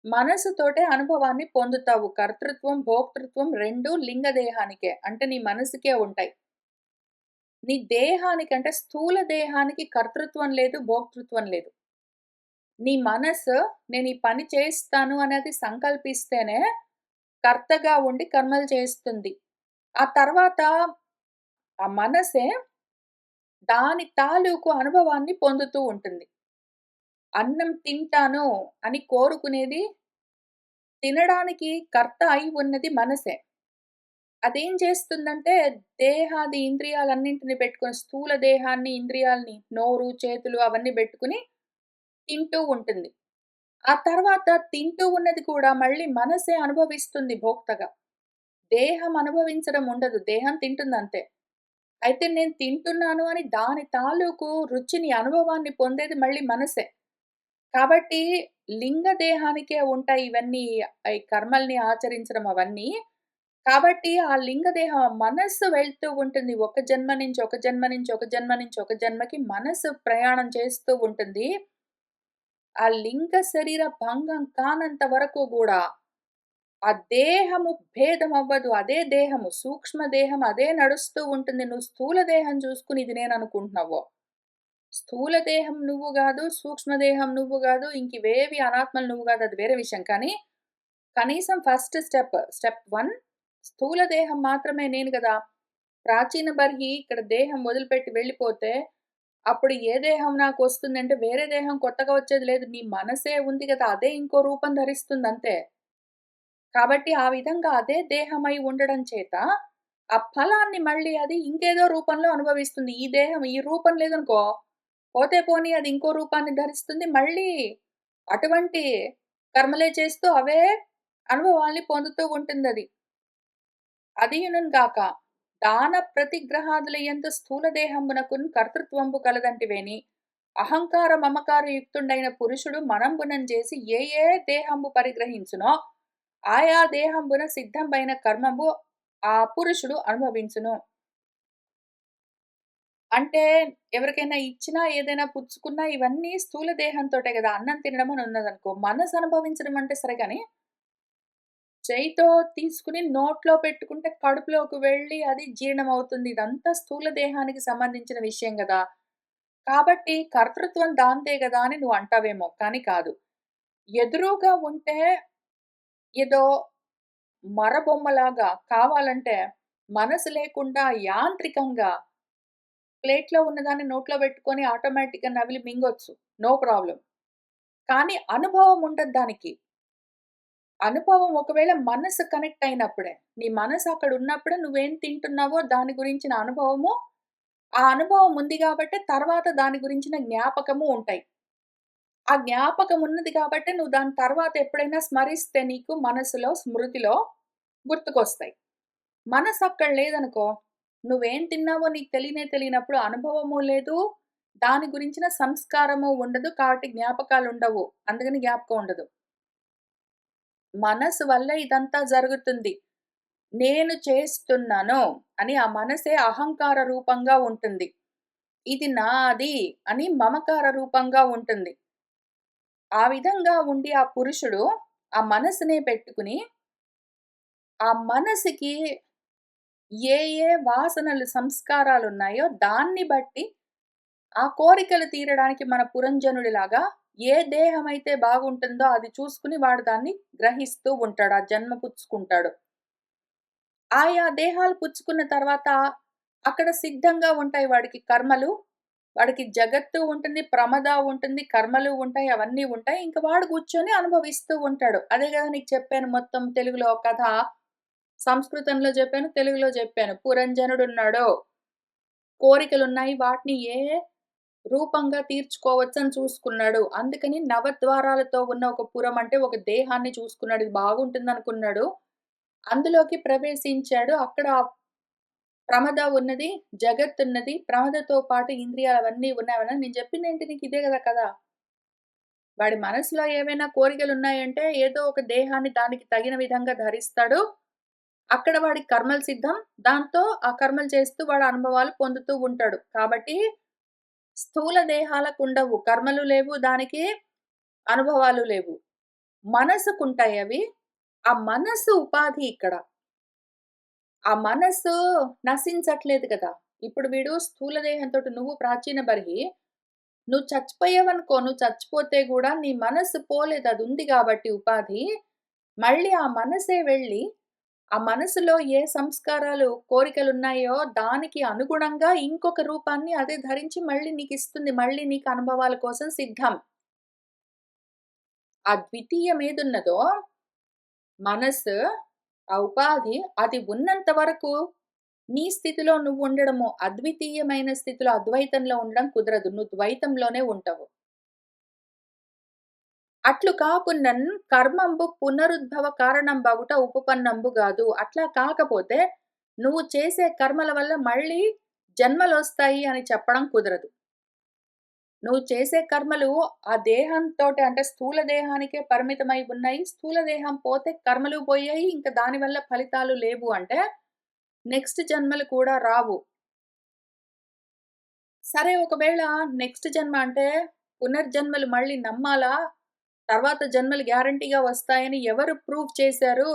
మనసుతోటే అనుభవాన్ని పొందుతావు. కర్తృత్వం, భోక్తృత్వం 2 లింగ దేహానికే. అంటే నీ మనసుకే ఉంటాయి. నీ దేహానికంటే స్థూల దేహానికి కర్తృత్వం లేదు, భోక్తృత్వం లేదు. నీ మనసు నేను ఈ పని చేస్తాను అనేది సంకల్పిస్తేనే కర్తగా ఉండి కర్మలు చేస్తుంది. ఆ తర్వాత ఆ మనసే దాని తాలూకు అనుభవాన్ని పొందుతూ ఉంటుంది. అన్నం తింటాను అని కోరుకునేది తినడానికి కర్త అయి ఉన్నది మనసే. అదేం చేస్తుందంటే దేహాది ఇంద్రియాలన్నింటిని పెట్టుకొని స్థూల దేహాన్ని, ఇంద్రియాల్ని నోరు, చేతులు అవన్నీ బెట్టుకొని తింటూ ఉంటుంది. ఆ తర్వాత తింటూ ఉన్నది కూడా మళ్ళీ మనసే అనుభవిస్తుంది భోక్తగా. దేహం అనుభవించడం ఉండదు. దేహం తింటుందంతే. అయితే నేను తింటున్నాను అని దాని తాలూకు రుచిని, అనుభవాన్ని పొందేది మళ్ళీ మనసే. కాబట్టి లింగ దేహానికే ఉంటాయి ఇవన్నీ ఈ కర్మల్ని ఆచరించడం అవన్నీ. కాబట్టి ఆ లింగ దేహం మనస్సు వెళ్తూ ఉంటుంది. ఒక జన్మ నుంచి, ఒక జన్మ నుంచి, ఒక జన్మ నుంచి, ఒక జన్మకి మనసు ప్రయాణం చేస్తూ ఉంటుంది. ఆ లింగ శరీర భంగం కానంత వరకు గూడా ఆ దేహము భేదమవ్వదు. అదే దేహము. సూక్ష్మ దేహం అదే నడుస్తూ ఉంటుంది. నువ్వు స్థూల దేహం చూసుకొని ఇది నేననుకుంటున్నావు. స్థూల దేహం నువ్వు గాదు, సూక్ష్మ దేహం నువ్వు గాదు, ఇంకివేవి అనాత్మలు నువ్వు గాదు. అది వేరే విషయం. కానీ, కనీసం ఫస్ట్ స్టెప్ 1 స్థూల దేహం మాత్రమే నేను గదా! ప్రాచీన బర్హి ఇక్కడ దేహం వదిలిపెట్టి వెళ్ళిపోతే, అప్పుడు ఏ దేహం నాకొస్తుందంటే, వేరే దేహం కొత్తగా వచ్చేది లేదు. నీ మనసే ఉంది గదా! అదే ఇంకో రూపం ధరిస్తుందంతే. కాబట్టి ఆ విధంగా అదే దేహమై ఉండడం చేత, ఆ ఫలాన్ని మళ్ళీ అది ఇంకేదో రూపంలో అనుభవిస్తుంది. ఈ దేహం ఈ రూపం లేదనుకో, పోతే పోనీ అది ఇంకో రూపాన్ని ధరిస్తుంది. మళ్ళీ అటువంటి కర్మలే చేస్తూ అవే అనుభవాల్ని పొందుతూ ఉంటుందది. అదియునున్ గాక దాన ప్రతిగ్రహాదులయందు స్థూల దేహంబునకున్ కర్తృత్వంబు కలదంటివేని, అహంకార మమకార యుక్తుండైన పురుషుడు మనంబునం చేసి ఏ ఏ దేహంబు పరిగ్రహించునో ఆయా దేహంబున సిద్ధంబైన కర్మంబు ఆ పురుషుడు అనుభవించును. అంటే ఎవరికైనా ఇచ్చినా, ఏదైనా పుచ్చుకున్నా ఇవన్నీ స్థూల దేహంతోటే గదా! అన్నం తినడం అని ఉన్నదనుకో. మనసు అనుభవించడం అంటే సరే గాని, చేయితో తీసుకొని నోట్లో పెట్టుకుంటే కడుపులోకి వెళ్ళి అది జీర్ణమవుతుంది. ఇదంతా స్థూల దేహానికి సంబంధించిన విషయం గదా! కాబట్టి కర్తృత్వం దాందే గదా! అని నువ్వు అంటావేమో, కానీ కాదు. ఎదురుగా ఉంటే ఏదో మరబొమ్మలాగా కావాలంటే మనసు లేకుండా యాంత్రికంగా ప్లేట్‌లో ఉన్నదాన్ని నోట్లో పెట్టుకొని ఆటోమేటిక్‌గా నమిలి మింగొచ్చు. No problem. కానీ అనుభవం ఉండదు దానికి. అనుభవం ఒకవేళ మనసు కనెక్ట్ అయినప్పుడే. నీ మనసు అక్కడున్నప్పుడే నువ్వేం తింటున్నావో దాని గురించిన అనుభవము, ఆ అనుభవం ఉంది గాబట్టే తర్వాత దాని గురించిన జ్ఞాపకము ఉంటాయి. ఆ జ్ఞాపకం ఉన్నది గాబట్టే నువ్వు దాని తర్వాత ఎప్పుడైనా స్మరిస్తే నీకు మనసులో, స్మృతిలో గుర్తుకొస్తాయి. మనసక్కడ లేదనుకో, నువ్వేం తిన్నావో నీకు తెలియనప్పుడు అనుభవము లేదు, దాని గురించిన సంస్కారము ఉండదు. కాబట్టి జ్ఞాపకాలుండవు. అందుకని జ్ఞాపకం ఉండదు. మనసు వల్ల ఇదంతా జరుగుతుంది. నేను చేస్తున్నాను అని ఆ మనసే అహంకార రూపంగా ఉంటుంది. ఇది నాది అని మమకార రూపంగా ఉంటుంది. ఆ విధంగా ఉండి ఆ పురుషుడు ఆ మనసునే పెట్టుకుని, ఆ మనసుకి ఏ ఏ వాసనలు, సంస్కారాలున్నాయో దాన్ని బట్టి ఆ కోరికలు తీరడానికి మన పురంజనుడిలాగా ఏ దేహమైతే బాగుంటుందో అది చూసుకొని వాడు దాన్ని గ్రహిస్తూ ఉంటాడు. ఆ జన్మ పుచ్చుకుంటాడు. ఆయా దేహాలు పుచ్చుకున్న తర్వాత అక్కడ సిద్ధంగా ఉంటాయి వాడికి కర్మలు. వాడికి జగత్తు ఉంటుంది, ప్రమద ఉంటుంది, కర్మలు ఉంటాయి, అవన్నీ ఉంటాయి. ఇంక వాడు కూర్చొని అనుభవిస్తూ ఉంటాడు. అదే గదా నీకు చెప్పాను మొత్తం తెలుగులో కథ. సంస్కృతంలో జెప్పాను, తెలుగులో జెప్పాను. పురంజనుడున్నాడు. కోరికలున్నాయి. వాటిని రూపంగా తీర్చుకోవచ్చని చూసుకున్నాడు. అందుకని నవద్వారాలతో ఉన్న ఒక పురం అంటే ఒక దేహాన్ని చూసుకున్నాడు. ఇది బాగుంటుందనుకున్నాడు. అందులోకి ప్రవేశించాడు. అక్కడ ప్రమద ఉన్నది, జగత్తున్నది. ప్రమదతో పాటు ఇంద్రియాలవన్నీ ఉన్నాయని నేను చెప్పిందేంటి నీకు ఇదే గదా కథ. వాడి మనసులో ఏవైనా కోరికలున్నాయంటే ఏదో ఒక దేహాన్ని దానికి తగిన విధంగా ధరిస్తాడు. అక్కడ వాడికి కర్మలు సిద్ధం. దాంతో ఆ కర్మలు చేస్తూ వాడు అనుభవాలు పొందుతూ ఉంటాడు. కాబట్టి స్థూల దేహాలకుండవు. కర్మలు లేవు దానికి, అనుభవాలు లేవు. మనసుకుంటాయవి. ఆ మనస్సు ఉపాధి ఇక్కడ. ఆ మనస్సు నశించట్లేదు కదా! ఇప్పుడు వీడు స్థూల దేహంతోటి నువ్వు ప్రాచీన బర్హి. నువ్వు చచ్చిపోయావనుకో, నువ్వు చచ్చిపోతే గూడా నీ మనస్సు పోలేదు. అదుంది గాబట్టి ఉపాధి. మళ్ళీ ఆ మనసే వెళ్ళి, ఆ మనసులో ఏ సంస్కారాలు, కోరికలున్నాయో దానికి అనుగుణంగా ఇంకొక రూపాన్ని అదే ధరించి మళ్ళీ నీకిస్తుంది. మళ్ళీ నీకు అనుభవాల కోసం సిద్ధం. ఆ ద్వితీయమేదున్నదో మనస్సు, ఆ ఉపాధి అది ఉన్నంత వరకు నీ స్థితిలో నువ్వుండడము, అద్వితీయమైన స్థితిలో అద్వైతంలో ఉండడం కుదరదు. నువ్వు ద్వైతంలోనే ఉంటావు. అట్లు కాకున్నన్ కర్మంబు పునరుద్భవ కారణంబగుట ఉపపన్నంబు గాదు. అట్లా కాకపోతే నువ్వు చేసే కర్మల వల్ల మళ్ళీ జన్మలొస్తాయి అని చెప్పడం కుదరదు. నువ్వు చేసే కర్మలు ఆ దేహంతోటి అంటే స్థూల దేహానికే పరిమితమై ఉన్నాయి. స్థూల దేహం పోతే కర్మలు పోయాయి. ఇంక దానివల్ల ఫలితాలు లేవు అంటే నెక్స్ట్ జన్మలు కూడా రావు. సరే ఒకవేళ నెక్స్ట్ జన్మ అంటే పునర్జన్మలు మళ్ళీ నమ్మాలా? తర్వాత జన్మలు గ్యారంటీగా వస్తాయని ఎవరు ప్రూవ్ చేశారు?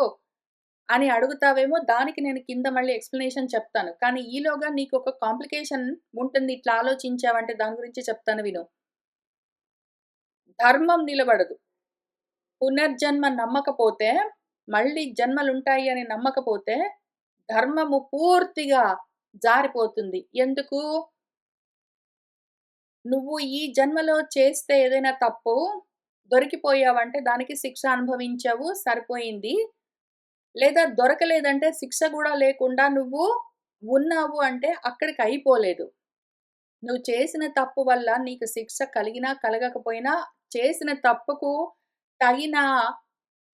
అని అడుగుతావేమో దానికి నేను కింద మళ్ళీ ఎక్స్‌ప్లనేషన్ చెప్తాను. కానీ ఈలోగా నీకొక కాంప్లికేషన్ ఉంటుంది. ఇట్లా ఆలోచించావంటే దాని గురించి చెప్తాను విను. ధర్మం నిలబడదు. పునర్జన్మ నమ్మకపోతే, మళ్ళీ జన్మలుంటాయి అని నమ్మకపోతే, ధర్మము పూర్తిగా జారిపోతుంది. ఎందుకు? నువ్వు ఈ జన్మలో చేస్తే ఏదైనా తప్పు, దొరికిపోయావంటే దానికి శిక్ష అనుభవించావు సరిపోయింది. లేదా దొరకలేదంటే శిక్ష గూడా లేకుండా నువ్వు ఉన్నావు అంటే అక్కడికయిపోలేదు. నువ్వు చేసిన తప్పు వల్ల నీకు శిక్ష కలిగినా, కలగకపోయినా చేసిన తప్పుకు తగిన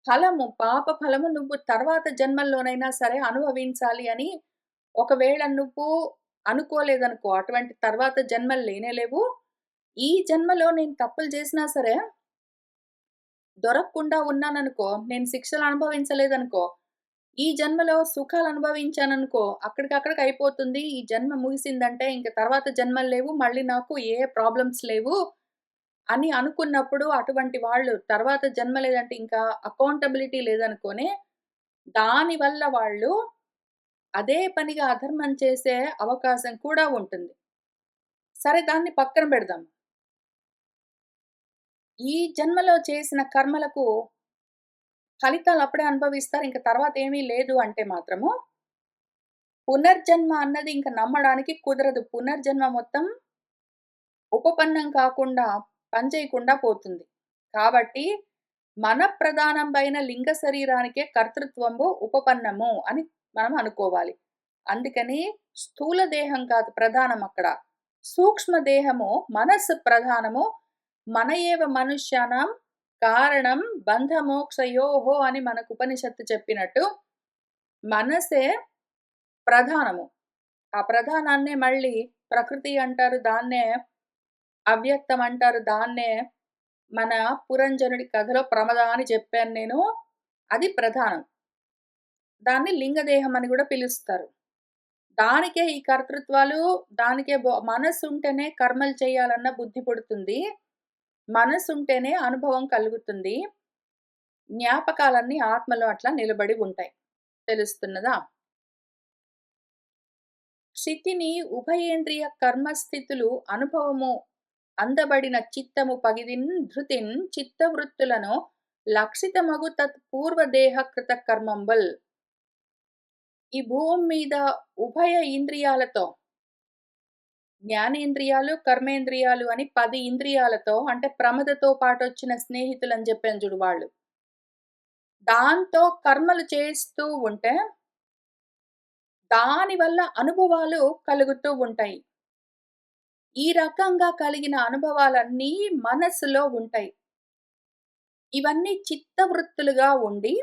ఫలము, పాప ఫలము నువ్వు తర్వాత జన్మల్లోనైనా సరే అనుభవించాలి అని ఒకవేళ నువ్వు అనుకోలేదనుకో, అటువంటి తర్వాత జన్మలు లేనే లేవు. ఈ జన్మలో నేను తప్పులు చేసినా సరే, దొరకకుండా ఉన్నాననుకో, నేను శిక్షలు అనుభవించలేదనుకో, ఈ జన్మలో సుఖాలు అనుభవించాననుకో, అక్కడికక్కడికి అయిపోతుంది. ఈ జన్మ ముగిసిందంటే ఇంక తర్వాత జన్మలు లేవు. మళ్ళీ నాకు ఏ ప్రాబ్లమ్స్ లేవు అని అనుకున్నప్పుడు అటువంటి వాళ్ళు తర్వాత జన్మ లేదంటే ఇంకా అకౌంటబిలిటీ లేదనుకోని, దానివల్ల వాళ్ళు అదే పనిగా అధర్మం చేసే అవకాశం కూడా ఉంటుంది. సరే దాన్ని పక్కన పెడదాం. ఈ జన్మలో చేసిన కర్మలకు ఫలితాలు అప్పుడే అనుభవిస్తారు. ఇంక తర్వాత ఏమీ లేదు అంటే మాత్రము, పునర్జన్మ అన్నది ఇంక నమ్మడానికి కుదరదు. పునర్జన్మ మొత్తం ఉపపన్నం కాకుండా, పనిచేయకుండా పోతుంది. కాబట్టి మన ప్రధానంబైన లింగ శరీరానికే కర్తృత్వంబు ఉపపన్నము అని మనం అనుకోవాలి. అందుకని స్థూల దేహం కాదు ప్రధానం అక్కడ. సూక్ష్మ దేహము, మనస్సు ప్రధానము. మన ఏవ మనుష్యానాం కారణం బంధమోక్షయోహో అని మనకు ఉపనిషత్తు చెప్పినట్టు మనసే ప్రధానము. ఆ ప్రధానాన్నే మళ్ళీ ప్రకృతి అంటారు. దాన్నే అవ్యక్తం అంటారు. దాన్నే మన పురంజనుడి కథలో ప్రమద అని చెప్పాను నేను. అది ప్రధానం. దాన్ని లింగదేహం అని గూడా పిలుస్తారు. దానికే ఈ కర్తృత్వాలు, దానికే మనసుంటేనే కర్మలు చేయాలన్న బుద్ధి పుడుతుంది. మనసుంటేనే అనుభవం కలుగుతుంది. జ్ఞాపకాలన్నీ ఆత్మలో అట్లా నిలబడి ఉంటాయి. తెలుస్తున్నదా? క్షితిని ఉభయేంద్రియ కర్మస్థితులు అనుభవము అందబడిన చిత్తము పగిదిన్ ధృతిన్ చిత్తవృత్తులను లక్షితమగు తత్ పూర్వదేహ కృత కర్మంబల్. ఈ భూమి మీద ఉభయ ఇంద్రియాలతో జ్ఞానేంద్రియాలు, కర్మేంద్రియాలు అని 10 ఇంద్రియాలతో అంటే ప్రమదతో పాటొచ్చిన స్నేహితులని చెప్పాను చూడు వాళ్ళు. దాంతో కర్మలు చేస్తూ ఉంటే, దానివల్ల అనుభవాలు కలుగుతూ ఉంటాయి. ఈ రకంగా కలిగిన అనుభవాలన్నీ మనస్సులో ఉంటాయి. ఇవన్నీ చిత్తవృత్తులుగా ఉండి,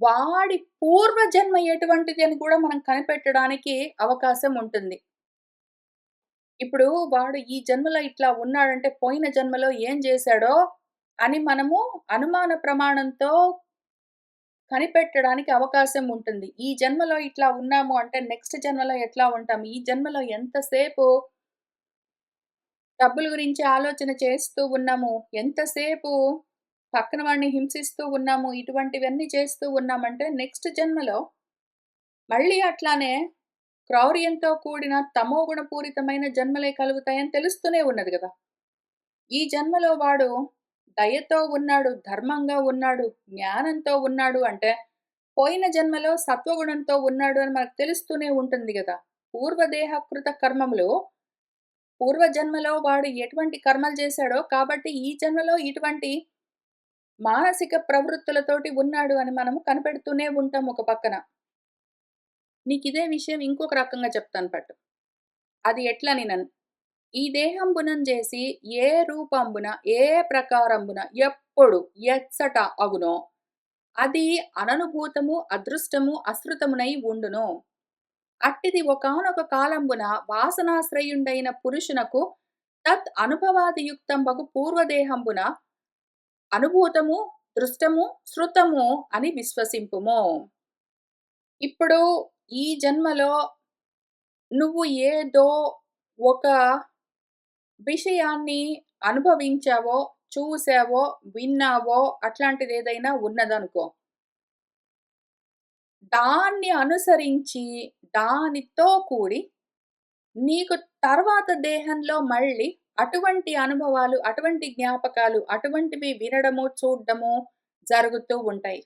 వాడి పూర్వజన్మ ఎటువంటిది అని కూడా మనం కనిపెట్టడానికి అవకాశం ఉంటుంది. ఇప్పుడు వాడు ఈ జన్మలో ఇట్లా ఉన్నాడంటే, పోయిన జన్మలో ఏం జేశాడో అని మనము అనుమాన ప్రమాణంతో కనిపెట్టడానికి అవకాశం ఉంటుంది. ఈ జన్మలో ఇట్లా ఉన్నాము అంటే, నెక్స్ట్ జన్మలో ఎట్లా ఉంటాం? ఈ జన్మలో ఎంతసేపు డబ్బుల గురించి ఆలోచన చేస్తూ ఉన్నాము. ఎంతసేపు పక్కన వాడిని హింసిస్తూ ఉన్నాము. ఇటువంటివన్నీ చేస్తూ ఉన్నామంటే, నెక్స్ట్ జన్మలో మళ్ళీ అట్లానే క్రౌర్యంతో కూడిన తమోగుణపూరితమైన జన్మలే కలుగుతాయని తెలుస్తూనే ఉన్నది గదా! ఈ జన్మలో వాడు దయతో ఉన్నాడు, ధర్మంగా ఉన్నాడు, జ్ఞానంతో ఉన్నాడు అంటే, పోయిన జన్మలో సత్వగుణంతో ఉన్నాడు అని మనకు తెలుస్తూనే ఉంటుంది గదా! పూర్వదేహకృత కర్మములు పూర్వజన్మలో వాడు ఎటువంటి కర్మలు చేశాడో, కాబట్టి ఈ జన్మలో ఇటువంటి మానసిక ప్రవృత్తులతోటి ఉన్నాడు అని మనము కనిపెడుతూనే ఉంటాం ఒక పక్కన. నీకిదే విషయం ఇంకొక రకంగా చెప్తాను పట్టు. అది ఎట్లనినన్ ఈ దేహంబునం జేసి ఏ రూపంబున, ఏ ప్రకారంబున, ఎప్పుడు, ఎచ్చట అగునో, అది అననుభూతము, అదృష్టము, అశ్రుతమునై ఉండును. అట్టిది ఒకానొక కాలంబున వాసనాశ్రయుండైన పురుషునకు తత్ అనుభవాదియుక్తంబగు పూర్వదేహంబున అనుభూతము, దృష్టము, శృతము అని విశ్వసింపుము. ఇప్పుడు ఈ జన్మలో నువ్వు ఏదో ఒక విషయాన్ని అనుభవించావో, చూసావో, విన్నావో అట్లాంటిదేదైనా ఉన్నదనుకో. దాన్ని అనుసరించి, దానితో కూడి నీకు తర్వాత దేహంలో మళ్ళీ అటువంటి అనుభవాలు, అటువంటి జ్ఞాపకాలు, అటువంటివి వినడము, చూడడము జరుగుతూ ఉంటాయి.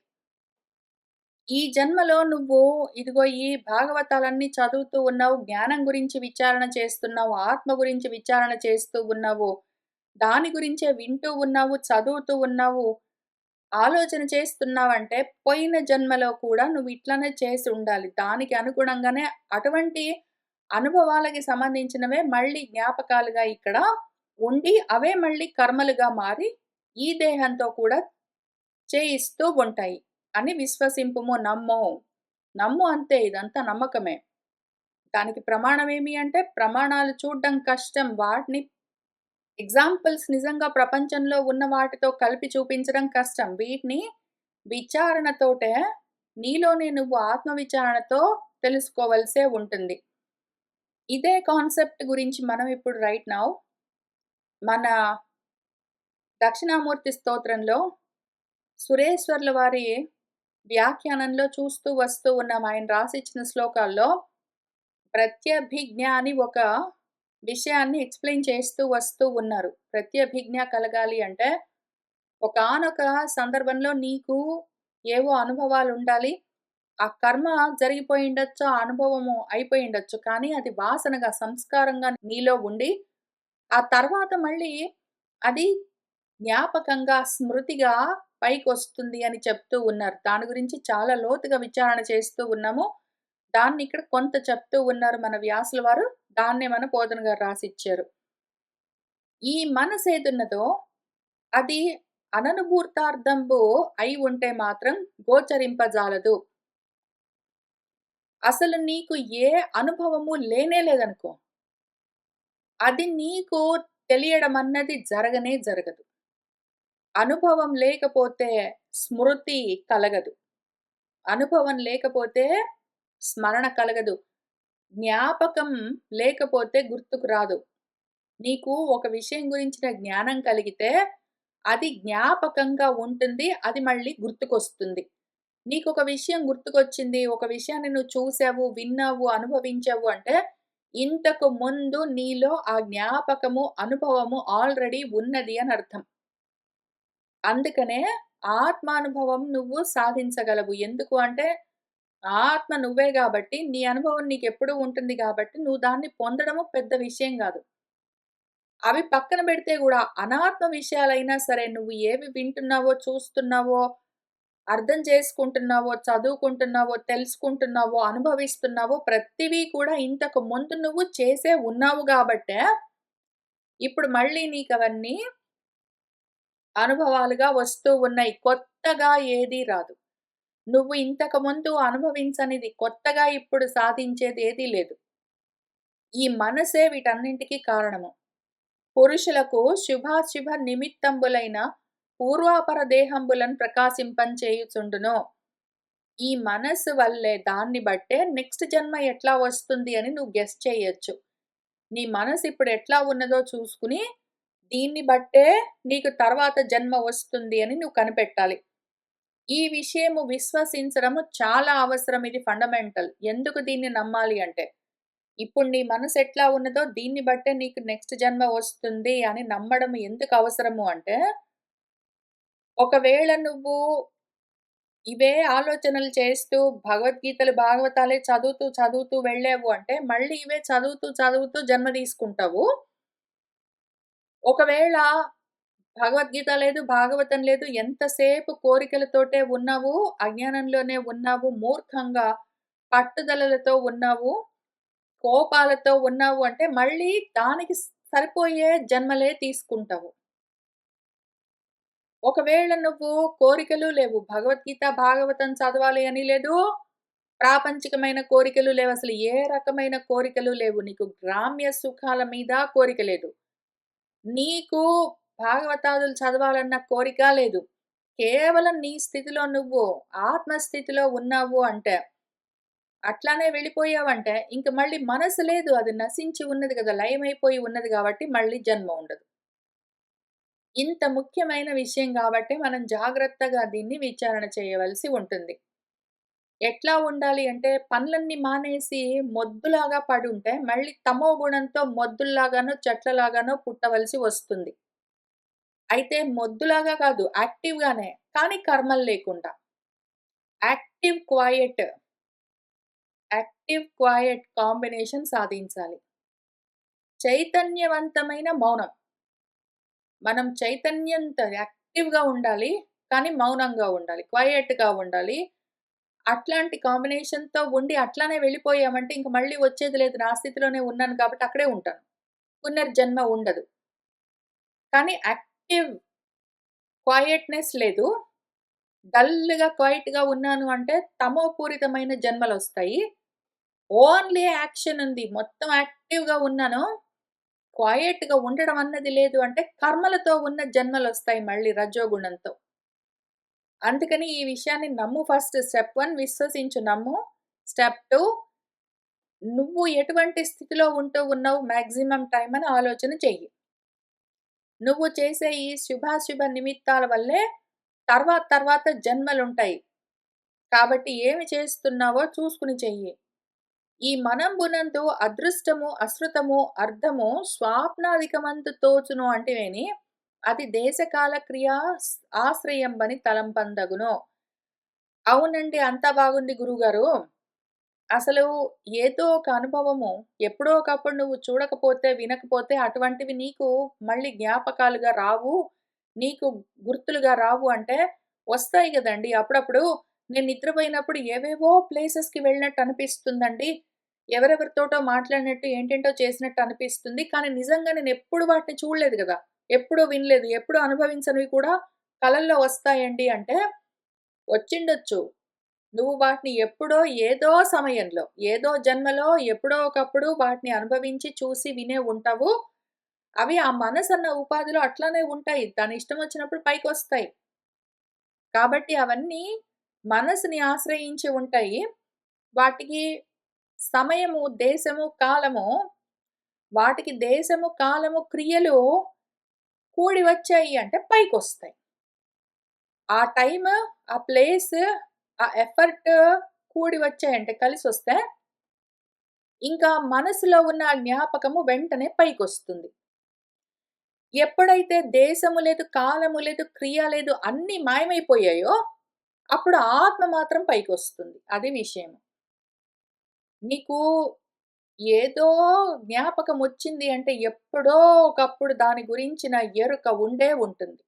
ఈ జన్మలో నువ్వు ఇదిగో ఈ భాగవతాలన్నీ చదువుతూ ఉన్నావు. జ్ఞానం గురించి విచారణ చేస్తున్నావు. ఆత్మ గురించి విచారణ చేస్తూ ఉన్నావు. దాని గురించే వింటూ ఉన్నావు, చదువుతూ ఉన్నావు, ఆలోచన చేస్తున్నావంటే పోయిన జన్మలో కూడా నువ్వు ఇట్లనే చేసి ఉండాలి. దానికి అనుగుణంగానే అటువంటి అనుభవాలకి సంబంధించినవే మళ్ళీ జ్ఞాపకాలుగా ఇక్కడ ఉండి, అవే మళ్ళీ కర్మలుగా మారి ఈ దేహంతో కూడా చేయిస్తూ ఉంటాయి అని విశ్వసింపుము, నమ్ము. నమ్ము అంతే, ఇదంతా నమ్మకమే. దానికి ప్రమాణమేమి అంటే, ప్రమాణాలు చూడ్డం కష్టం. వాటిని ఎగ్జాంపుల్స్ నిజంగా ప్రపంచంలో ఉన్న వాటితో కలిపి చూపించడం కష్టం. వీటిని విచారణతోటే నీలోనే నువ్వు ఆత్మ విచారణతో తెలుసుకోవలసే ఉంటుంది. ఇదే కాన్సెప్ట్ గురించి మనం ఇప్పుడు రైట్ నౌ మన దక్షిణామూర్తి స్తోత్రంలో సురేశ్వర్ల వారి వ్యాఖ్యానంలో చూస్తూ వస్తూ ఉన్నాం. ఆయన రాసిచ్చిన శ్లోకాల్లో ప్రత్యభిజ్ఞ అని ఒక విషయాన్ని ఎక్స్‌ప్లెయిన్ చేస్తూ వస్తూ ఉన్నారు. ప్రత్యభిజ్ఞ కలగాలి అంటే, ఒకానొక సందర్భంలో నీకు ఏవో అనుభవాలుండాలి. ఆ కర్మ జరిగిపోయుండొచ్చు. ఆ అనుభవము అయిపోయుండొచ్చు. కానీ అది వాసనగా, సంస్కారంగా నీలో ఉండి, ఆ తర్వాత మళ్ళీ అది జ్ఞాపకంగా, స్మృతిగా పైకొస్తుంది అని చెప్తూ ఉన్నారు. దాని గురించి చాలా లోతుగా విచారణ చేస్తూ ఉన్నాము. దాన్నిక్కడ కొంత చెప్తూ ఉన్నారు మన వ్యాసుల వారు. దాన్నే మన పోతన గారు రాసిచ్చారు. ఈ మనసేదున్నదో అది అననుభూతార్థంబు అయి ఉంటే మాత్రం గోచరింపజాలదు. అసలు నీకు ఏ అనుభవము లేనే లేదనుకో. అది నీకు తెలియడమన్నది జరగనే జరగదు. అనుభవం లేకపోతే స్మృతి కలగదు. అనుభవం లేకపోతే స్మరణ కలగదు. జ్ఞాపకం లేకపోతే గుర్తుకు రాదు. నీకు ఒక విషయం గురించిన జ్ఞానం కలిగితే, అది జ్ఞాపకంగా ఉంటుంది. అది మళ్ళీ గుర్తుకొస్తుంది. నీకొక విషయం గుర్తుకొచ్చింది. ఒక విషయాన్ని నువ్వు చూసావు, విన్నావు, అనుభవించావు అంటే, ఇంతకు ముందు నీలో ఆ జ్ఞాపకము, అనుభవము ఆల్రెడీ ఉన్నది అని అర్థం. అందుకనే ఆత్మానుభవం నువ్వు సాధించగలవు. ఎందుకు అంటే, ఆత్మ నువ్వే గాబట్టి, నీ అనుభవం నీకెప్పుడూ ఉంటుంది గాబట్టి, నువ్వు దాన్ని పొందడము పెద్ద విషయం గాదు. అవి పక్కన బెడితే గూడా అనాత్మ విషయాలైనా సరే, నువ్వు ఏవి వింటున్నావో, చూస్తున్నావో, అర్థం చేసుకుంటున్నావో, చదువుకుంటున్నావో, తెలుసుకుంటున్నావో, అనుభవిస్తున్నావో ప్రతివి కూడా ఇంతకు ముందు నువ్వు చేసే ఉన్నావు గాబట్టే, ఇప్పుడు మళ్ళీ నీకవన్నీ అనుభవాలుగా వస్తూ ఉన్నాయి. కొత్తగా ఏదీ రాదు. నువ్వు ఇంతకుముందు అనుభవించనిది కొత్తగా ఇప్పుడు సాధించేది ఏదీ లేదు. ఈ మనసే వీటన్నింటికి కారణము. పురుషులకు శుభాశుభ నిమిత్తంబులైన పూర్వాపర దేహంబులను ప్రకాశింపంచేయుచుండును. ఈ మనస్సు వల్లే దాన్ని బట్టే నెక్స్ట్ జన్మ ఎట్లా వస్తుంది అని నువ్వు గెస్ చేయొచ్చు. నీ మనసు ఇప్పుడు ఎట్లా ఉన్నదో చూసుకుని, దీన్ని బట్టే నీకు తర్వాత జన్మ వస్తుంది అని నువ్వు కనిపెట్టాలి. ఈ విషయము విశ్వసించడము చాలా అవసరం. ఇది ఫండమెంటల్. ఎందుకు దీన్ని నమ్మాలి అంటే, ఇప్పుడు నీ మనసు ఎట్లా ఉన్నదో దీన్ని బట్టే నీకు నెక్స్ట్ జన్మ వస్తుంది అని నమ్మడం ఎందుకు అవసరము అంటే, ఒకవేళ నువ్వు ఇవే ఆలోచనలు చేస్తూ భగవద్గీతలు, భాగవతాలే చదువుతూ వెళ్ళావు అంటే, మళ్ళీ ఇవే చదువుతూ జన్మ తీసుకుంటావు. ఒకవేళ భగవద్గీత లేదు, భాగవతం లేదు, ఎంతసేపు కోరికలతోటే ఉన్నావు, అజ్ఞానంలోనే ఉన్నావు, మూర్ఖంగా పట్టుదలలతో ఉన్నావు, కోపాలతో ఉన్నావు అంటే, మళ్ళీ దానికి సరిపోయే జన్మలే తీసుకుంటావు. ఒకవేళ నువ్వు కోరికలు లేవు, భగవద్గీత, భాగవతం చదవాలి అని లేదు, ప్రాపంచికమైన కోరికలు లేవు. అసలు ఏ రకమైన కోరికలు లేవు. నీకు గ్రామ్య సుఖాల మీద కోరిక లేదు. నీకు భాగవతాదులు చదవాలన్న కోరిక లేదు. కేవలం నీ స్థితిలో నువ్వు ఆత్మస్థితిలో ఉన్నావు అంటే, అట్లానే వెళ్ళిపోయావంటే, ఇంక మళ్ళీ మనసు లేదు. అది నశించి ఉన్నది గదా! లయమైపోయి ఉన్నది గాబట్టి మళ్ళీ జన్మ ఉండదు. ఇంత ముఖ్యమైన విషయం గాబట్టే మనం జాగ్రత్తగా దీన్ని విచారణ చేయవలసి ఉంటుంది. ఎట్లా ఉండాలి అంటే, పనులన్నీ మానేసి మొద్దులాగా పడుంటే, మళ్ళీ తమో గుణంతో మొద్దుల్లాగానో, చెట్లలాగానో పుట్టవలసి వస్తుంది. అయితే మొద్దులాగా కాదు, యాక్టివ్‌గానే. కానీ కర్మలు లేకుండా. Active, quiet, active, quiet combination సాధించాలి. చైతన్యవంతమైన మౌనం. మనం చైతన్యంతో యాక్టివ్‌గా ఉండాలి. కానీ మౌనంగా ఉండాలి. క్వైట్‌గా ఉండాలి. అట్లాంటి కాంబినేషన్‌తో ఉండి అట్లానే వెళ్ళిపోయామంటే ఇంక మళ్ళీ వచ్చేది లేదు. నా స్థితిలోనే ఉన్నాను కాబట్టి అక్కడే ఉంటాను. పునర్జన్మ ఉండదు. కానీ యాక్టివ్ క్వైట్‌నెస్ లేదు. డల్‌గా, క్వైట్‌గా ఉన్నాను అంటే తమోపూరితమైన జన్మలొస్తాయి. ఓన్లీ యాక్షన్ ఉంది. మొత్తం యాక్టివ్‌గా ఉన్నాను. క్వైట్‌గా ఉండడం అన్నది లేదు అంటే కర్మలతో ఉన్న జన్మలొస్తాయి మళ్ళీ రజోగుణంతో. అందుకని ఈ విషయాన్ని నమ్ము ఫస్ట్. స్టెప్ 1 విశ్వసించు, నమ్ము. స్టెప్ 2 నువ్వు ఎటువంటి స్థితిలో ఉంటూ ఉన్నావు మాక్సిమం టైమ్ అని ఆలోచన చెయ్యి. నువ్వు చేసే ఈ శుభాశుభ నిమిత్తాల వల్లే తర్వాత జన్మలుంటాయి. కాబట్టి ఏమి చేస్తున్నావో చూసుకుని చెయ్యి. ఈ మనంబునందు అదృష్టము, అశ్రుతము, అర్థము స్వాప్నాదికమందు తోచును అంటివేని అది దేశకాల క్రియా ఆశ్రయంబని తలంపందగును. అవునండి. అంతా బాగుంది గురువుగారు. అసలు ఏదో ఒక అనుభవము ఎప్పుడో ఒకప్పుడు నువ్వు చూడకపోతే, వినకపోతే అటువంటివి నీకు మళ్ళీ జ్ఞాపకాలుగా రావు. నీకు గుర్తులుగా రావు అంటే, వస్తాయి గదండీ! అప్పుడప్పుడు నేను నిద్రపోయినప్పుడు ఏవేవో ప్లేసెస్‌కి వెళ్ళినట్టు అనిపిస్తుందండి. ఎవరెవరితోటో మాట్లాడినట్టు, ఏంటేంటో చేసినట్టు అనిపిస్తుంది. కానీ నిజంగా నేనెప్పుడు వాటిని చూడలేదు గదా! ఎప్పుడూ వినలేదు. ఎప్పుడూ అనుభవించనివి కూడా కలల్లో వస్తాయండి అంటే, వచ్చిండొచ్చు. నువ్వు వాటిని ఎప్పుడో ఏదో సమయంలో, ఏదో జన్మలో ఎప్పుడో ఒకప్పుడు వాటిని అనుభవించి, చూసి, వినే ఉంటావు. అవి ఆ మనసన్న ఉపాధిలో అట్లానే ఉంటాయి. దాని ఇష్టం వచ్చినప్పుడు పైకొస్తాయి. కాబట్టి అవన్నీ మనసుని ఆశ్రయించి ఉంటాయి. వాటికి సమయము, దేశము, కాలము వాటికి దేశము, కాలము, క్రియలు కూడి వచ్చాయి అంటే పైకొస్తాయి. ఆ టైము, ఆ ప్లేస్, ఆ ఎఫర్ట్ కూడి వచ్చాయంటే కలిసొస్తే, ఇంకా మనసులో ఉన్న ఆ జ్ఞాపకము వెంటనే పైకొస్తుంది. ఎప్పుడైతే దేశము లేదు, కాలము లేదు, క్రియ లేదు అన్నీ మాయమైపోయాయో, అప్పుడు ఆత్మ మాత్రం పైకొస్తుంది. అది విషయం. నీకు ఏదో జ్ఞాపకమొచ్చింది అంటే ఎప్పుడో ఒకప్పుడు దాని గురించిన ఎరుక ఉండే ఉంటుంది.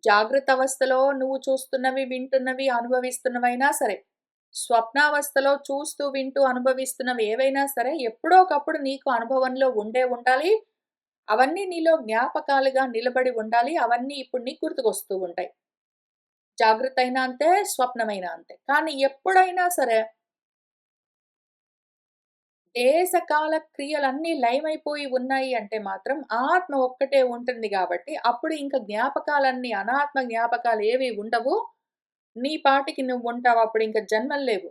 జాగ్రత్త అవస్థలో నువ్వు చూస్తున్నవి, వింటున్నవి, అనుభవిస్తున్నవైనా సరే, స్వప్నావస్థలో చూస్తూ, వింటూ, అనుభవిస్తున్నవి ఏవైనా సరే, ఎప్పుడో ఒకప్పుడు నీకు అనుభవంలో ఉండే ఉండాలి. అవన్నీ నీలో జ్ఞాపకాలుగా నిలబడి ఉండాలి. అవన్నీ ఇప్పుడు నీకు గుర్తుకొస్తూ ఉంటాయి. జాగ్రత్త అయినా అంతే, స్వప్నమైనా అంతే. కానీ ఎప్పుడైనా సరే దేశకాల క్రియలన్నీ లయమైపోయి ఉన్నాయి అంటే మాత్రం ఆత్మ ఒక్కటే ఉంటుంది గాబట్టి, అప్పుడు ఇంక జ్ఞాపకాలన్నీ అనాత్మ జ్ఞాపకాలేవి ఉండవు. నీ పాటికి నువ్వుంటావు. అప్పుడింక జన్మలు లేవు.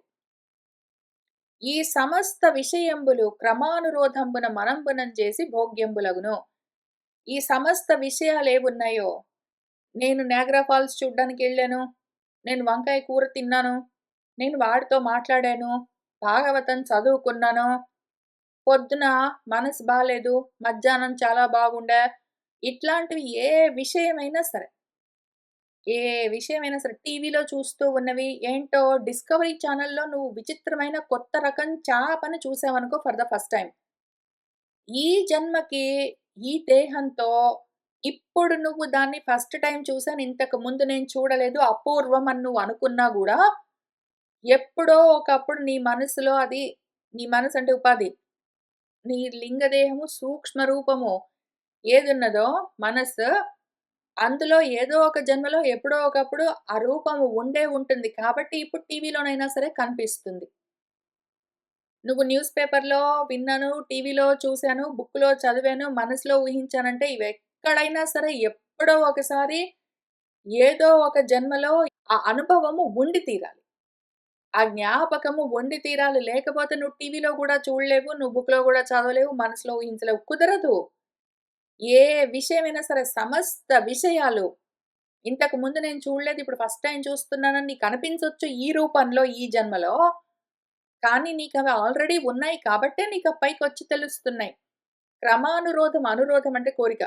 ఈ సమస్త విషయంబులు క్రమానురోధంబున మనంబునం చేసి భోగ్యంబులగును. ఈ సమస్త విషయాలేవున్నాయో, నేను 'నయాగరా ఫాల్స్' చూడ్డానికెళ్ళాను. నేను వంకాయ కూర తిన్నాను. నేను వాడితో మాట్లాడాను. భాగవతం చదువుకున్నాను. పొద్దున మనసు బాలేదు. మధ్యాహ్నం చాలా బాగుండా. ఇట్లాంటివి ఏ విషయమైనా సరే, ఏ విషయమైనా సరే టీవీలో చూస్తూ ఉన్నవి ఏంటో డిస్కవరీ ఛానెల్‌లో నువ్వు విచిత్రమైన కొత్త రకం చేపని చూసావనుకో ఫర్ ద ఫస్ట్ టైమ్. ఈ జన్మకి ఈ దేహంతో ఇప్పుడు నువ్వు దాన్ని ఫస్ట్ టైమ్ చూసాను. ఇంతకు ముందు నేను చూడలేదు. అపూర్వం అని నువ్వు అనుకున్నా గూడా, ఎప్పుడో ఒకప్పుడు నీ మనసులో అది నీ మనసంటే ఉపాధి. నీ లింగదేహము సూక్ష్మ రూపము ఏదున్నదో మనస్సు, అందులో ఏదో ఒక జన్మలో ఎప్పుడో ఒకప్పుడు ఆ రూపము ఉండే ఉంటుంది. కాబట్టి ఇప్పుడు టీవీలోనైనా సరే కనిపిస్తుంది. నువ్వు న్యూస్ పేపర్‌లో విన్నాను, టీవీలో చూసాను, బుక్‌లో చదివాను, మనసులో ఊహించానంటే ఇవెక్కడైనా సరే ఎప్పుడో ఒకసారి ఏదో ఒక జన్మలో ఆ అనుభవము ఉండి తీరాలి. ఆ జ్ఞాపకము ఉండి తీరాలి. లేకపోతే నువ్వు టీవీలో గూడా చూడలేవు, నువ్వు బుక్‌లో గూడా చదవలేవు, మనసులో ఊహించలేవు. కుదరదు. ఏ విషయమైనా సరే సమస్త విషయాలు ఇంతకు ముందు నేను చూడలేదు. ఇప్పుడు ఫస్ట్ టైమ్ చూస్తున్నానని నీకనిపించొచ్చు ఈ రూపంలో, ఈ జన్మలో. కానీ నీకవి ఆల్రెడీ ఉన్నాయి కాబట్టే నీకు పైకొచ్చి తెలుస్తున్నాయి. క్రమానురోధం, అనురోధం అంటే కోరిక.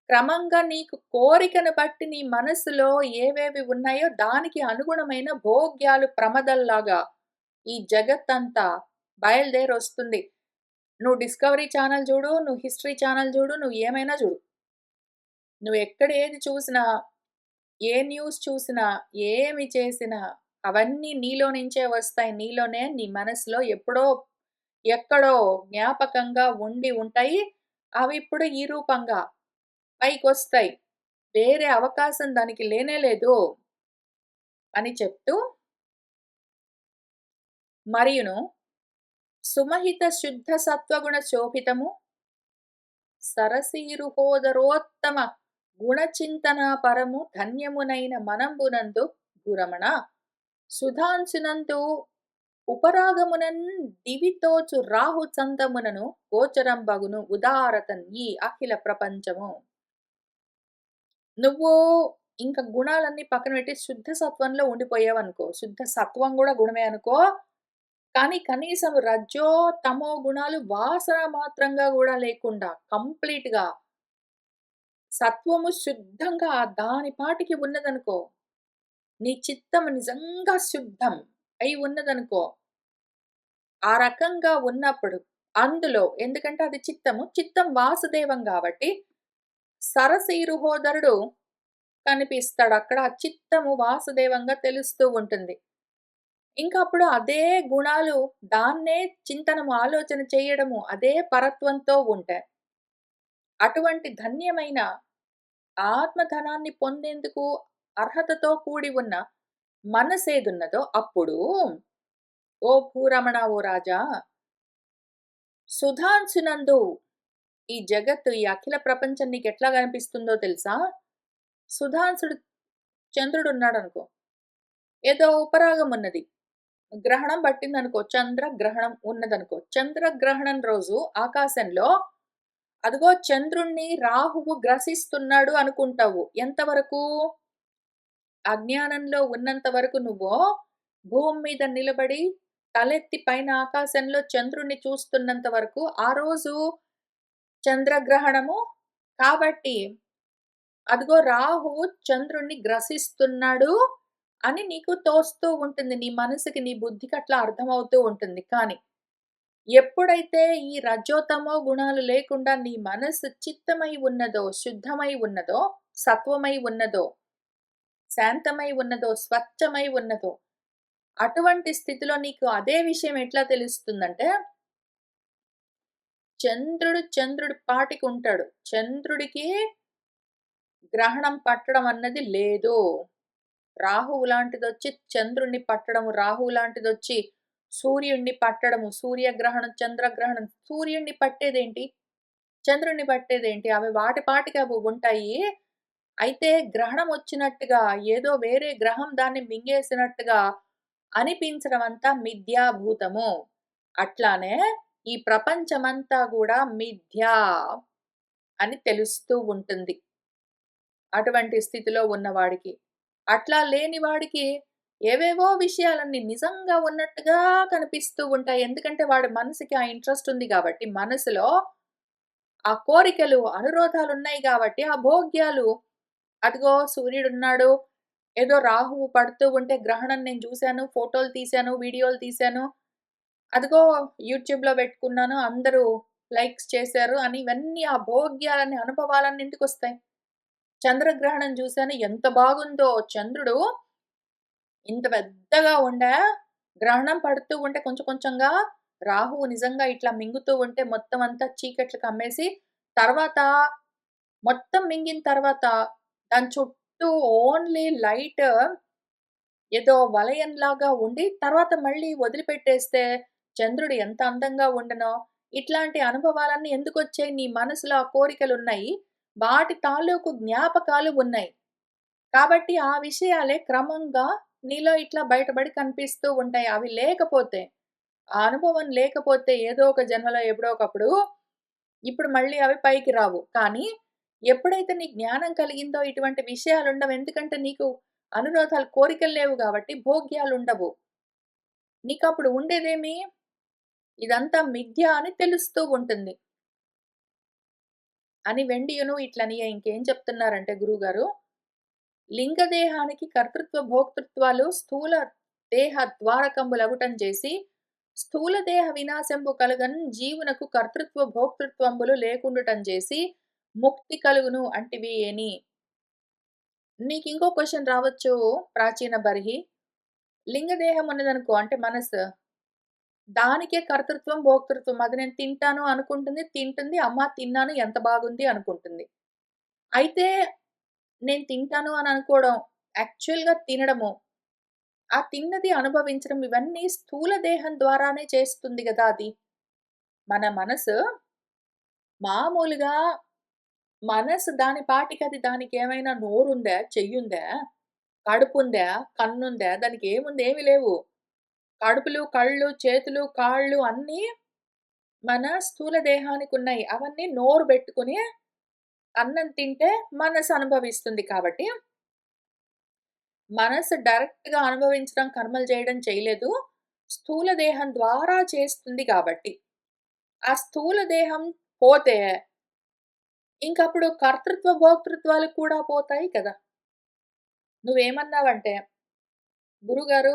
క్రమంగా నీకు కోరికను బట్టి నీ మనసులో ఏవేవి ఉన్నాయో దానికి అనుగుణమైన భోగ్యాలు ప్రమదల్లాగా ఈ జగత్తంతా బయలుదేరొస్తుంది. నువ్వు డిస్కవరీ ఛానెల్ జూడు, నువ్వు హిస్టరీ ఛానెల్ జూడు, నువ్వు ఏమైనా జూడు. నువ్వెక్కడ ఏది చూసినా, ఏ న్యూస్ చూసినా, ఏమి చేసినా అవన్నీ నీలో నుంచే వస్తాయి. నీలోనే నీ మనసులో ఎప్పుడో, ఎక్కడో జ్ఞాపకంగా ఉండి ఉంటాయి. అవిప్పుడు ఈ రూపంగా పైకొస్తాయి. వేరే అవకాశం దానికి లేనే లేదు అని చెప్తూ మరియును సుమహిత శుద్ధ సత్వగుణ శోభితము సరసీరుహోదరోత్తమ గుణచింతనా పరము ధన్యమునైన మనంబునందు గురమణ సుధాంశునందు ఉపరాగమునన్ దివితోచు రాహు చందమునను గోచరంబగును ఉదారతన్ ఈ అఖిల ప్రపంచము. నువ్వు ఇంక గుణాలన్నీ పక్కన పెట్టి శుద్ధ సత్వంలో ఉండిపోయావనుకో, శుద్ధ సత్వం గూడా గుణమే అనుకో. కానీ కనీసం రజో, తమో గుణాలు వాసన మాత్రంగా గూడా లేకుండా కంప్లీట్‌గా సత్వము శుద్ధంగా దాని పాటికి ఉన్నదనుకో, నీ చిత్తం నిజంగా శుద్ధం అయి ఉన్నదనుకో, ఆ రకంగా ఉన్నప్పుడు అందులో ఎందుకంటే అది చిత్తము. చిత్తం వాసుదేవం గాబట్టి సరసీరుహోదరుడు కనిపిస్తాడక్కడ. ఆ చిత్తము వాసుదేవంగా తెలుస్తూ ఉంటుంది. ఇంకా అప్పుడు అదే గుణాలు దాన్నే చింతనము, ఆలోచన చేయడము, అదే పరత్వంతో ఉంటాయి. అటువంటి ధన్యమైన ఆత్మధనాన్ని పొందేందుకు అర్హతతో కూడి ఉన్న మనసేదున్నదో అప్పుడు, ఓ భూరమణ ఓ రాజా, సుధాంశునందు ఈ జగత్తు, ఈ అఖిల ప్రపంచం నీకెట్లా కనిపిస్తుందో తెలుసా? సుధాంశుడు చంద్రుడున్నాడనుకో, ఏదో ఉపరాగం ఉన్నది. గ్రహణం పట్టిందనుకో, చంద్రగ్రహణం ఉన్నదనుకో. చంద్రగ్రహణం రోజు ఆకాశంలో అదిగో చంద్రుణ్ణి రాహువు గ్రసిస్తున్నాడు అనుకుంటావు. ఎంతవరకు? అజ్ఞానంలో ఉన్నంత వరకు నువ్వు భూమి మీద నిలబడి తలెత్తి పైన ఆకాశంలో చంద్రుడిని చూస్తున్నంత వరకు ఆ రోజు చంద్రగ్రహణము. కాబట్టి అదిగో రాహువు చంద్రుడిని గ్రసిస్తున్నాడు అని నీకు తోస్తూ ఉంటుంది. నీ మనసుకి, నీ బుద్ధికి అట్లా అర్థమవుతూ ఉంటుంది. కానీ ఎప్పుడైతే ఈ రజోతమో గుణాలు లేకుండా నీ మనసు చిత్తమై ఉన్నదో, శుద్ధమై ఉన్నదో, సత్వమై ఉన్నదో శాంతమై ఉన్నదో, స్వచ్ఛమై ఉన్నదో, అటువంటి స్థితిలో నీకు అదే విషయం ఎట్లా తెలుస్తుందంటే, చంద్రుడి పాటికుంటాడు. చంద్రుడికి గ్రహణం పట్టడం అన్నది లేదు. రాహువు లాంటిదొచ్చి చంద్రుడిని పట్టడము, రాహువు లాంటిదొచ్చి సూర్యుడిని పట్టడము, సూర్యగ్రహణం, చంద్రగ్రహణం. సూర్యుడిని పట్టేదేంటి? చంద్రుడిని పట్టేదేంటి? అవి వాటి పాటికి అవి ఉంటాయి. అయితే గ్రహణం వచ్చినట్టుగా, ఏదో వేరే గ్రహం దాన్ని మింగేసినట్టుగా అనిపించడం అంతా మిథ్యాభూతము. అట్లానే ఈ ప్రపంచమంతా గూడా మిథ్యా అని తెలుస్తూ ఉంటుంది. అటువంటి స్థితిలో ఉన్నవాడికి. అట్లా లేని వాడికి ఏవేవో విషయాలన్నీ నిజంగా ఉన్నట్టుగా కనిపిస్తూ ఉంటాయి. ఎందుకంటే వాడి మనసుకి ఆ ఇంట్రెస్ట్ ఉంది గాబట్టి, మనసులో ఆ కోరికలు, అనురోధాలున్నాయి గాబట్టి, ఆ భోగ్యాలు అదిగో సూర్యుడున్నాడు, ఏదో రాహువు పడుతూ ఉంటే గ్రహణం నేను జూసాను, ఫోటోలు తీశాను, వీడియోలు తీశాను. అదిగో యూట్యూబ్‌లో బెట్టుకున్నాను, అందరూ లైక్స్ చేశారు అని ఇవన్నీ ఆ భోగ్యాలన్నీ, అనుభవాలన్నీ ఎందుకొస్తాయి? చంద్రగ్రహణం జూసాను ఎంత బాగుందో! చంద్రుడు ఇంత పెద్దగా ఉండే, గ్రహణం పడుతూ ఉంటే కొంచెం కొంచెంగా రాహువు నిజంగా ఇట్లా మింగుతూ ఉంటే మొత్తం అంతా చీకట్లు కమ్మేసి, తర్వాత మొత్తం మింగిన తర్వాత దాని చుట్టూ ఓన్లీ లైట్ ఏదో వలయంలాగా ఉండి, తర్వాత మళ్ళీ వదిలిపెట్టేస్తే చంద్రుడు ఎంత అందంగా ఉండనో! ఇట్లాంటి అనుభవాలన్నీ ఎందుకొచ్చాయి? నీ మనసులో ఆ కోరికలున్నాయి. వాటి తాలూకు జ్ఞాపకాలు ఉన్నాయి. కాబట్టి ఆ విషయాలే క్రమంగా నీలో ఇట్లా బయటపడి కనిపిస్తూ ఉంటాయి. అవి లేకపోతే, ఆ అనుభవం లేకపోతే ఏదో ఒక జన్మలో ఎప్పుడో ఒకప్పుడు, ఇప్పుడు మళ్ళీ అవి పైకి రావు. కానీ ఎప్పుడైతే నీకు జ్ఞానం కలిగిందో ఇటువంటి విషయాలుండవు. ఎందుకంటే నీకు అనురోధాలు, కోరికలు లేవు గాబట్టి భోగ్యాలుండవు. నీకప్పుడు ఉండేదేమి? ఇదంతా మిథ్య అని తెలుస్తూ ఉంటుంది. అని వెండియును ఇట్లనియే ఇంకేం చెప్తున్నారంటే గురువుగారు, లింగదేహానికి కర్తృత్వ భోక్తృత్వాలు స్థూల దేహ ద్వారకంబులగుటం చేసి, స్థూల దేహ వినాశంబు కలుగన్ జీవునకు కర్తృత్వ భోక్తృత్వంబులు లేకుండుటం చేసి, ముక్తి కలుగును అంటివి ఏని? నీకింకో క్వెషన్ రావచ్చు ప్రాచీన బర్హి. లింగదేహం ఉన్నదనుకో అంటే మనసు. దానికే కర్తృత్వం, భోక్తృత్వం. అది నేను తింటాను అనుకుంటుంది, తింటుంది. అమ్మ తిన్నాను ఎంత బాగుంది అనుకుంటుంది. అయితే నేను తింటాను అని అనుకోవడం, యాక్చువల్‌గా తినడము, ఆ తిన్నది అనుభవించడం ఇవన్నీ స్థూల దేహం ద్వారానే చేస్తుంది గదా అది. మన మనసు మామూలుగా మనసు దాని పాటికది దానికేమైనా నోరుందా? చెయ్యుందా? కడుపుందా? కన్నుందా? దానికేముంది? ఏమి లేవు. కడుపులు, కళ్ళు, చేతులు, కాళ్ళు అన్నీ మన స్థూల దేహానికున్నాయి. అవన్నీ నోరు బెట్టుకొని అన్నం తింటే మనసు అనుభవిస్తుంది కాబట్టి, మనసు డైరెక్ట్‌గా అనుభవించడం, కర్మలు చేయడం చేయలేదు. స్థూల దేహం ద్వారా చేస్తుంది కాబట్టి. ఆ స్థూల దేహం పోతే ఇంకప్పుడు కర్తృత్వ, భోక్తృత్వాలు కూడా పోతాయి కదా! నువ్వేమన్నావంటే, గురుగారు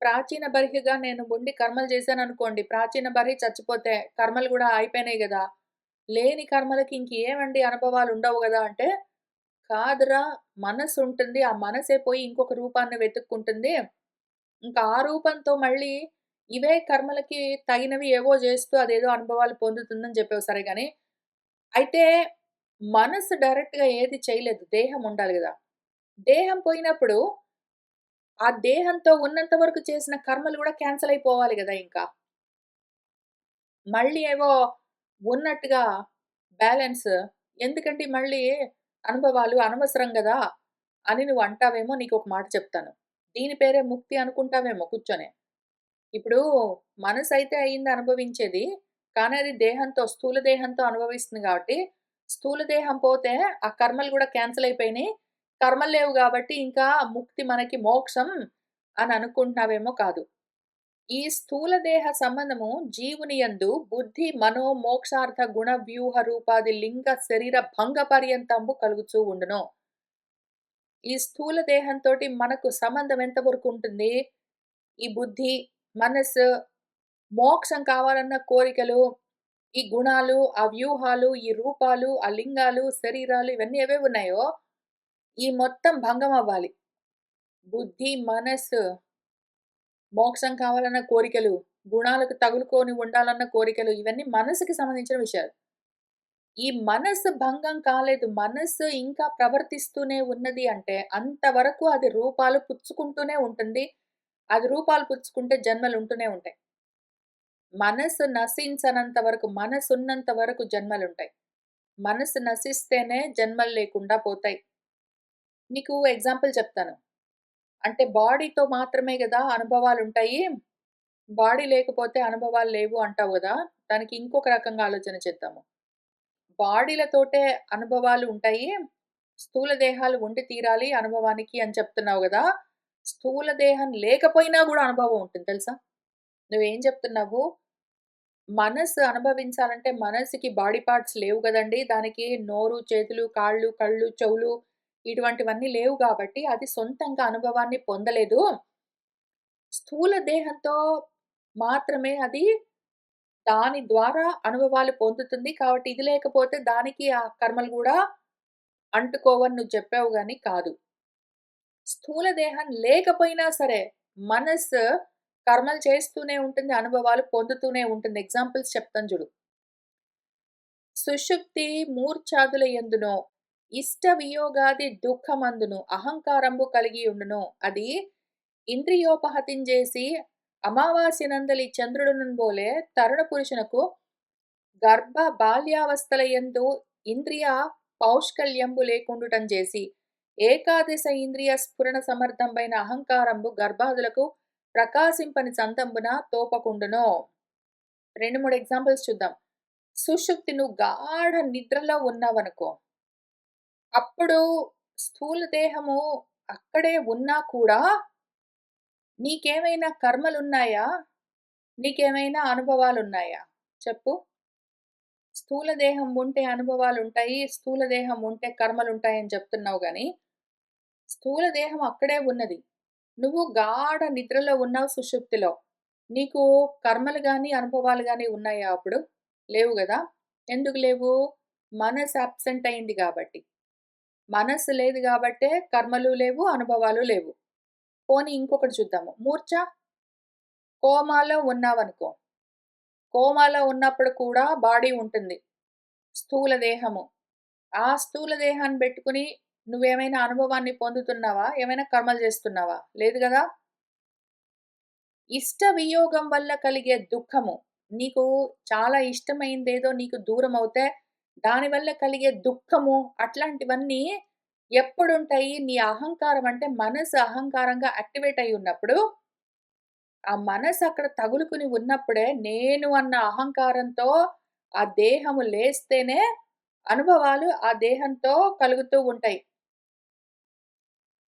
ప్రాచీన బర్హిగా నేను ఉండి కర్మలు చేశాననుకోండి, ప్రాచీన బర్హి చచ్చిపోతే కర్మలు గూడా అయిపోయినాయి గదా! లేని కర్మలకి ఇంకేమండి అనుభవాలుండవు గదా! అంటే, కాదురా మనసుంటుంది. ఆ మనసే పోయి ఇంకొక రూపాన్ని వెతుక్కుంటుంది. ఇంకా ఆ రూపంతో మళ్ళీ ఇవే కర్మలకి తగినవి ఏవో జేస్తూ అదేదో అనుభవాలు పొందుతుందని జెప్పావు సరే గాని, అయితే మనసు డైరెక్ట్‌గా ఏది చేయలేదు. దేహం ఉండాలి గదా! దేహం పోయినప్పుడు, ఆ దేహంతో ఉన్నంత వరకు చేసిన కర్మలు గూడా క్యాన్సెల్ అయిపోవాలి గదా ఇంకా. మళ్ళీ ఏవో ఉన్నట్టుగా బ్యాలెన్స్ ఎందుకంటే మళ్ళీ అనుభవాలు అనవసరం గదా! అని నువ్వు అంటావేమో నీకొక మాట చెప్తాను. దీని పేరే ముక్తి అనుకుంటావేమో కూర్చొని. ఇప్పుడు మనసైతే అయింది అనుభవించేది. కానీ అది దేహంతో, స్థూల దేహంతో అనుభవిస్తుంది గాబట్టి, స్థూల దేహం పోతే ఆ కర్మలు గూడా క్యాన్సెల్ అయిపోయినాయి. కర్మలు లేవు గాబట్టి ఇంకా ముక్తి మనకి మోక్షం అని అనుకుంటున్నావేమో కాదు. ఈ స్థూల దేహ సంబంధము జీవుని యందు బుద్ధి, మనో, మోక్షార్థ గుణ వ్యూహ రూపాది లింగ శరీర భంగ పర్యంతంబు కలుగుచూ ఉండును. ఈ స్థూల దేహంతోటి మనకు సంబంధం ఎంత వరకు ఉంటుంది? ఈ బుద్ధి, మనస్సు, మోక్షం కావాలన్న కోరికలు, ఈ గుణాలు, ఆ వ్యూహాలు, ఈ రూపాలు, ఆ లింగాలు, శరీరాలు ఇవన్నీ ఏవేవి ఉన్నాయో, ఈ మొత్తం భంగం అవ్వాలి. బుద్ధి, మనస్సు, మోక్షం కావాలన్న కోరికలు, గుణాలకు తగులుకొని ఉండాలన్న కోరికలు ఇవన్నీ మనసుకి సంబంధించిన విషయాలు. ఈ మనస్సు భంగం కాలేదు. మనస్సు ఇంకా ప్రవర్తిస్తూనే ఉన్నది అంటే, అంతవరకు అది రూపాలు పుచ్చుకుంటూనే ఉంటుంది. అది రూపాలు పుచ్చుకుంటే జన్మలుంటూనే ఉంటాయి. మనస్సు నశించనంత వరకు, మనసున్నంత వరకు జన్మలుంటాయి. మనస్సు నశిస్తేనే జన్మలు లేకుండా పోతాయి. నీకు ఎగ్జాంపుల్ చెప్తాను. అంటే బాడీతో మాత్రమే గదా అనుభవాలుంటాయి. బాడీ లేకపోతే అనుభవాలు లేవు అంటావు గదా! దానికి ఇంకొక రకంగా ఆలోచన చేద్దాము. బాడీలతోటే అనుభవాలు ఉంటాయి. స్థూల దేహాలు ఉండి తీరాలి అనుభవానికి అని చెప్తున్నావు గదా! స్థూల దేహం లేకపోయినా గూడా అనుభవం ఉంటుంది తెలుసా? నువ్వేం చెప్తున్నావు? మనస్సు అనుభవించాలంటే మనస్సుకి బాడీ పార్ట్స్ లేవు గదండీ! దానికి నోరు, చేతులు, కాళ్ళు, కళ్ళు, చెవులు ఇటువంటివన్నీ లేవు గాబట్టి అది సొంతంగా అనుభవాన్ని పొందలేదు. స్థూల దేహంతో మాత్రమే అది దాని ద్వారా అనుభవాలు పొందుతుంది. కాబట్టి ఇది లేకపోతే దానికి ఆ కర్మలు గూడా అంటుకోవని నువ్వు చెప్పావు గాని కాదు. స్థూల దేహం లేకపోయినా సరే మనస్సు కర్మలు చేస్తూనే ఉంటుంది. అనుభవాలు పొందుతూనే ఉంటుంది. ఎగ్జాంపుల్స్ చెప్తాను జూడు. సుషుప్తి మూర్ఛాదుల యందునో ఇష్ట వియోగాది దుఃఖమందును అహంకారంబు కలిగి ఉండును. అది ఇంద్రియోపహతించేసి అమావాస్యనందలి చంద్రుడును బోలే తరుణ పురుషునకు గర్భ బాల్యావస్థలయందు ఇంద్రియ పౌష్కల్యంబు లేకుండుటం చేసి ఏకాదశ ఇంద్రియ స్ఫురణ సమర్థంబైన అహంకారంబు గర్భాదులకు ప్రకాశింపని సంతంబున తోపకుండును. 2, 3 ఎగ్జాంపుల్స్ చూద్దాం. సుషుప్తి నువ్వు గాఢ నిద్రలో ఉన్నావనుకో, అప్పుడు స్థూల దేహము అక్కడే ఉన్నా కూడా నీకేమైనా కర్మలున్నాయా? నీకేమైనా అనుభవాలున్నాయా? చెప్పు. స్థూల దేహం ఉంటే అనుభవాలుంటాయి. స్థూల దేహం ఉంటే కర్మలుంటాయని చెప్తున్నావు గానీ, స్థూల దేహం అక్కడే ఉన్నది. నువ్వు గాఢ నిద్రలో ఉన్నావు సుషుప్తిలో. నీకు కర్మలు గాని, అనుభవాలు గాని ఉన్నాయా అప్పుడు? లేవు గదా! ఎందుకు లేవు? మనసు అబ్సెంట్ అయింది గాబట్టి. మనస్సు లేదు గాబట్టే కర్మలు లేవు, అనుభవాలు లేవు. పోనీ ఇంకొకటి చూద్దాము. మూర్ఛ, కోమాలో ఉన్నావనుకో. కోమాలో ఉన్నప్పుడు కూడా బాడీ ఉంటుంది. స్థూల దేహము. ఆ స్థూల దేహాన్ని బెట్టుకొని నువ్వేమైనా అనుభవాన్ని పొందుతున్నావా? ఏమైనా కర్మలు జేస్తున్నావా? లేదు గదా! ఇష్ట వియోగం వల్ల కలిగే దుఃఖము. నీకు చాలా ఇష్టమైందేదో నీకు దూరమవుతే, దానివల్ల కలిగే దుఃఖము అట్లాంటివన్నీ ఎప్పుడుంటాయి? నీ అహంకారం అంటే మనసు అహంకారంగా యాక్టివేట్ అయ్యి ఉన్నప్పుడు, ఆ మనసు అక్కడ తగులుకుని ఉన్నప్పుడే నేను అన్న అహంకారంతో ఆ దేహము లేస్తేనే అనుభవాలు ఆ దేహంతో కలుగుతూ ఉంటాయి.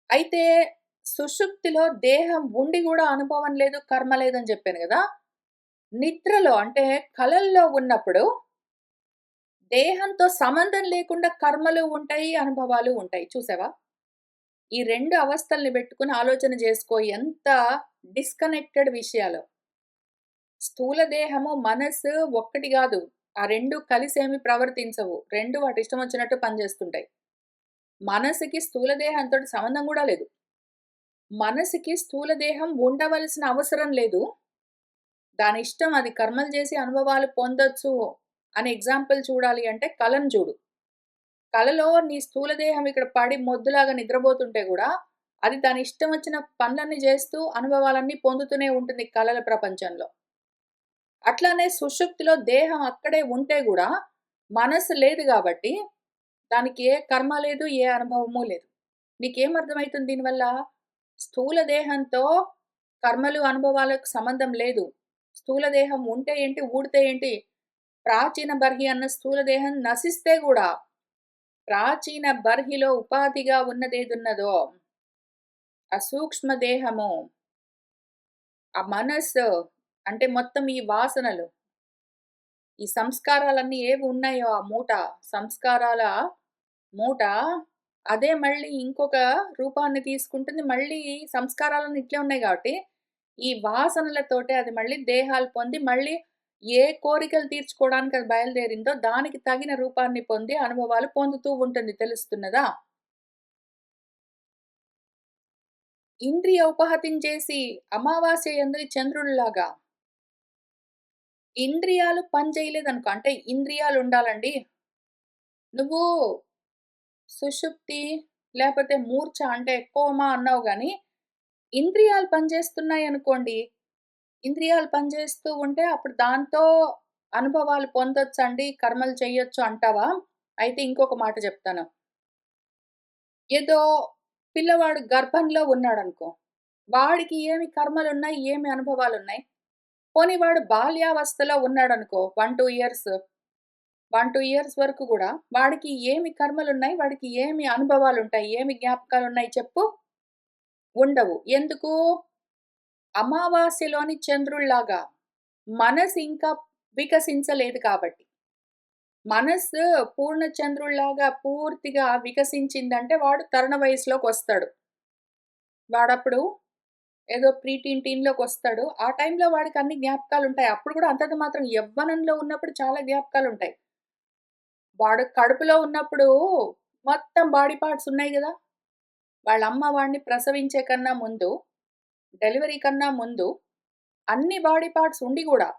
అయితే సుషుప్తిలో దేహం ఉండి గూడా అనుభవం లేదు, కర్మ లేదని జెప్పాను గదా! నిద్రలో అంటే కలల్లో ఉన్నప్పుడు దేహంతో సంబంధం లేకుండా కర్మలు ఉంటాయి, అనుభవాలు ఉంటాయి. చూసావా? ఈ 2 అవస్థల్ని బెట్టుకొని ఆలోచన జేసుకో ఎంత డిస్కనెక్టెడ్ విషయాలో. స్థూల దేహము, మనస్సు ఒక్కటి గాదు. ఆ 2 కలిసేమి ప్రవర్తించవు. 2 వాటిష్టం వచ్చినట్టు పనిజేస్తుంటాయి. మనసుకి స్థూల దేహంతోటి సంబంధం గూడా లేదు. మనసుకి స్థూల దేహం ఉండవలసిన అవసరం లేదు. దానిష్టం అది కర్మలు జేసి అనుభవాలు పొందొచ్చు అని ఎగ్జాంపుల్ చూడాలి అంటే కలను జూడు. కలలో నీ స్థూల దేహం ఇక్కడ పడి మొద్దులాగా నిద్రబోతుంటే గూడా, అది దానిష్టం వచ్చిన పనులన్నీ జేస్తూ అనుభవాలన్నీ పొందుతూనే ఉంటుంది కలల ప్రపంచంలో. అట్లానే సుషుప్తిలో దేహం అక్కడే ఉంటే గూడా, మనస్సు లేదు గాబట్టి, దానికి ఏ కర్మ లేదు, ఏ అనుభవము లేదు. నీకేం అర్థమైతుంది దీనివల్ల? స్థూల దేహంతో కర్మలు, అనుభవాలకు సంబంధం లేదు. స్థూల దేహం ఉంటే ఏంటి, ఊడితే ఏంటి? ప్రాచీన బర్హి అన్న స్థూల దేహం నశిస్తే గూడా, ప్రాచీన బర్హిలో ఉపాధిగా ఉన్నదేదున్నదో, ఆ సూక్ష్మ దేహము, ఆ మనస్సు అంటే మొత్తం ఈ వాసనలు, ఈ సంస్కారాలన్నీ ఏవి ఉన్నాయో ఆ మూట, సంస్కారాల మూట అదే మళ్ళీ ఇంకొక రూపాన్ని తీసుకుంటుంది. మళ్ళీ సంస్కారాలన్నీ ఇట్లే ఉన్నాయి గాబట్టి, ఈ వాసనలతోటే అది మళ్ళీ దేహాలు పొంది, మళ్ళీ ఏ కోరికలు తీర్చుకోవడానికి అది బయలుదేరిందో, దానికి తగిన రూపాన్ని పొంది, అనుభవాలు పొందుతూ ఉంటుంది. తెలుస్తున్నదా? ఇంద్రియ ఉపహతం చేసి అమావాస్య యందు చంద్రుడిలాగా ఇంద్రియాలు పని చేయలేదనుకో, అంటే ఇంద్రియాలుండాలండి. నువ్వు సుషుప్తి లేపోతే మూర్ఛ అంటే కోమా అన్నావు గానీ, ఇంద్రియాలు పనిచేస్తున్నాయనుకోండి, ఇంద్రియాలు పనిచేస్తూ ఉంటే అప్పుడు దాంతో అనుభవాలు పొందొచ్చండి, కర్మలు చెయ్యొచ్చు అంటావా? అయితే ఇంకొక మాట చెప్తాను. ఏదో పిల్లవాడు గర్భంలో ఉన్నాడనుకో, వాడికి ఏమి కర్మలున్నాయి, ఏమి అనుభవాలున్నాయి? పోనీ వాడు బాల్యావస్థలో ఉన్నాడనుకో 1, 2 ఇయర్స్, 1, 2 ఇయర్స్ వరకు గూడా వాడికి ఏమి కర్మలున్నాయి, వాడికి ఏమి అనుభవాలుంటాయి, ఏమి జ్ఞాపకాలున్నాయి చెప్పు? ఉండవు. ఎందుకు? అమావాస్యలోని చంద్రుడిలాగా మనసు ఇంకా వికసించలేదు కాబట్టి. మనస్సు పూర్ణ చంద్రుడిలాగా పూర్తిగా వికసించిందంటే వాడు తరుణ వయసులోకొస్తాడు. వాడప్పుడు ఏదో ప్రీ టీన్, టీన్‌లోకొస్తాడు. ఆ టైంలో వాడికి అన్ని జ్ఞాపకాలుంటాయి. అప్పుడు కూడా అంతంత మాత్రం యవ్వనంలో ఉన్నప్పుడు చాలా జ్ఞాపకాలుంటాయి. వాడు కడుపులో ఉన్నప్పుడు మొత్తం బాడీ పార్ట్స్ ఉన్నాయి గదా! వాళ్ళ అమ్మ వాడిని ప్రసవించే కన్నా ముందు, డెలివరీ కన్నా ముందు అన్ని బాడీ పార్ట్స్ ఉండి గూడా,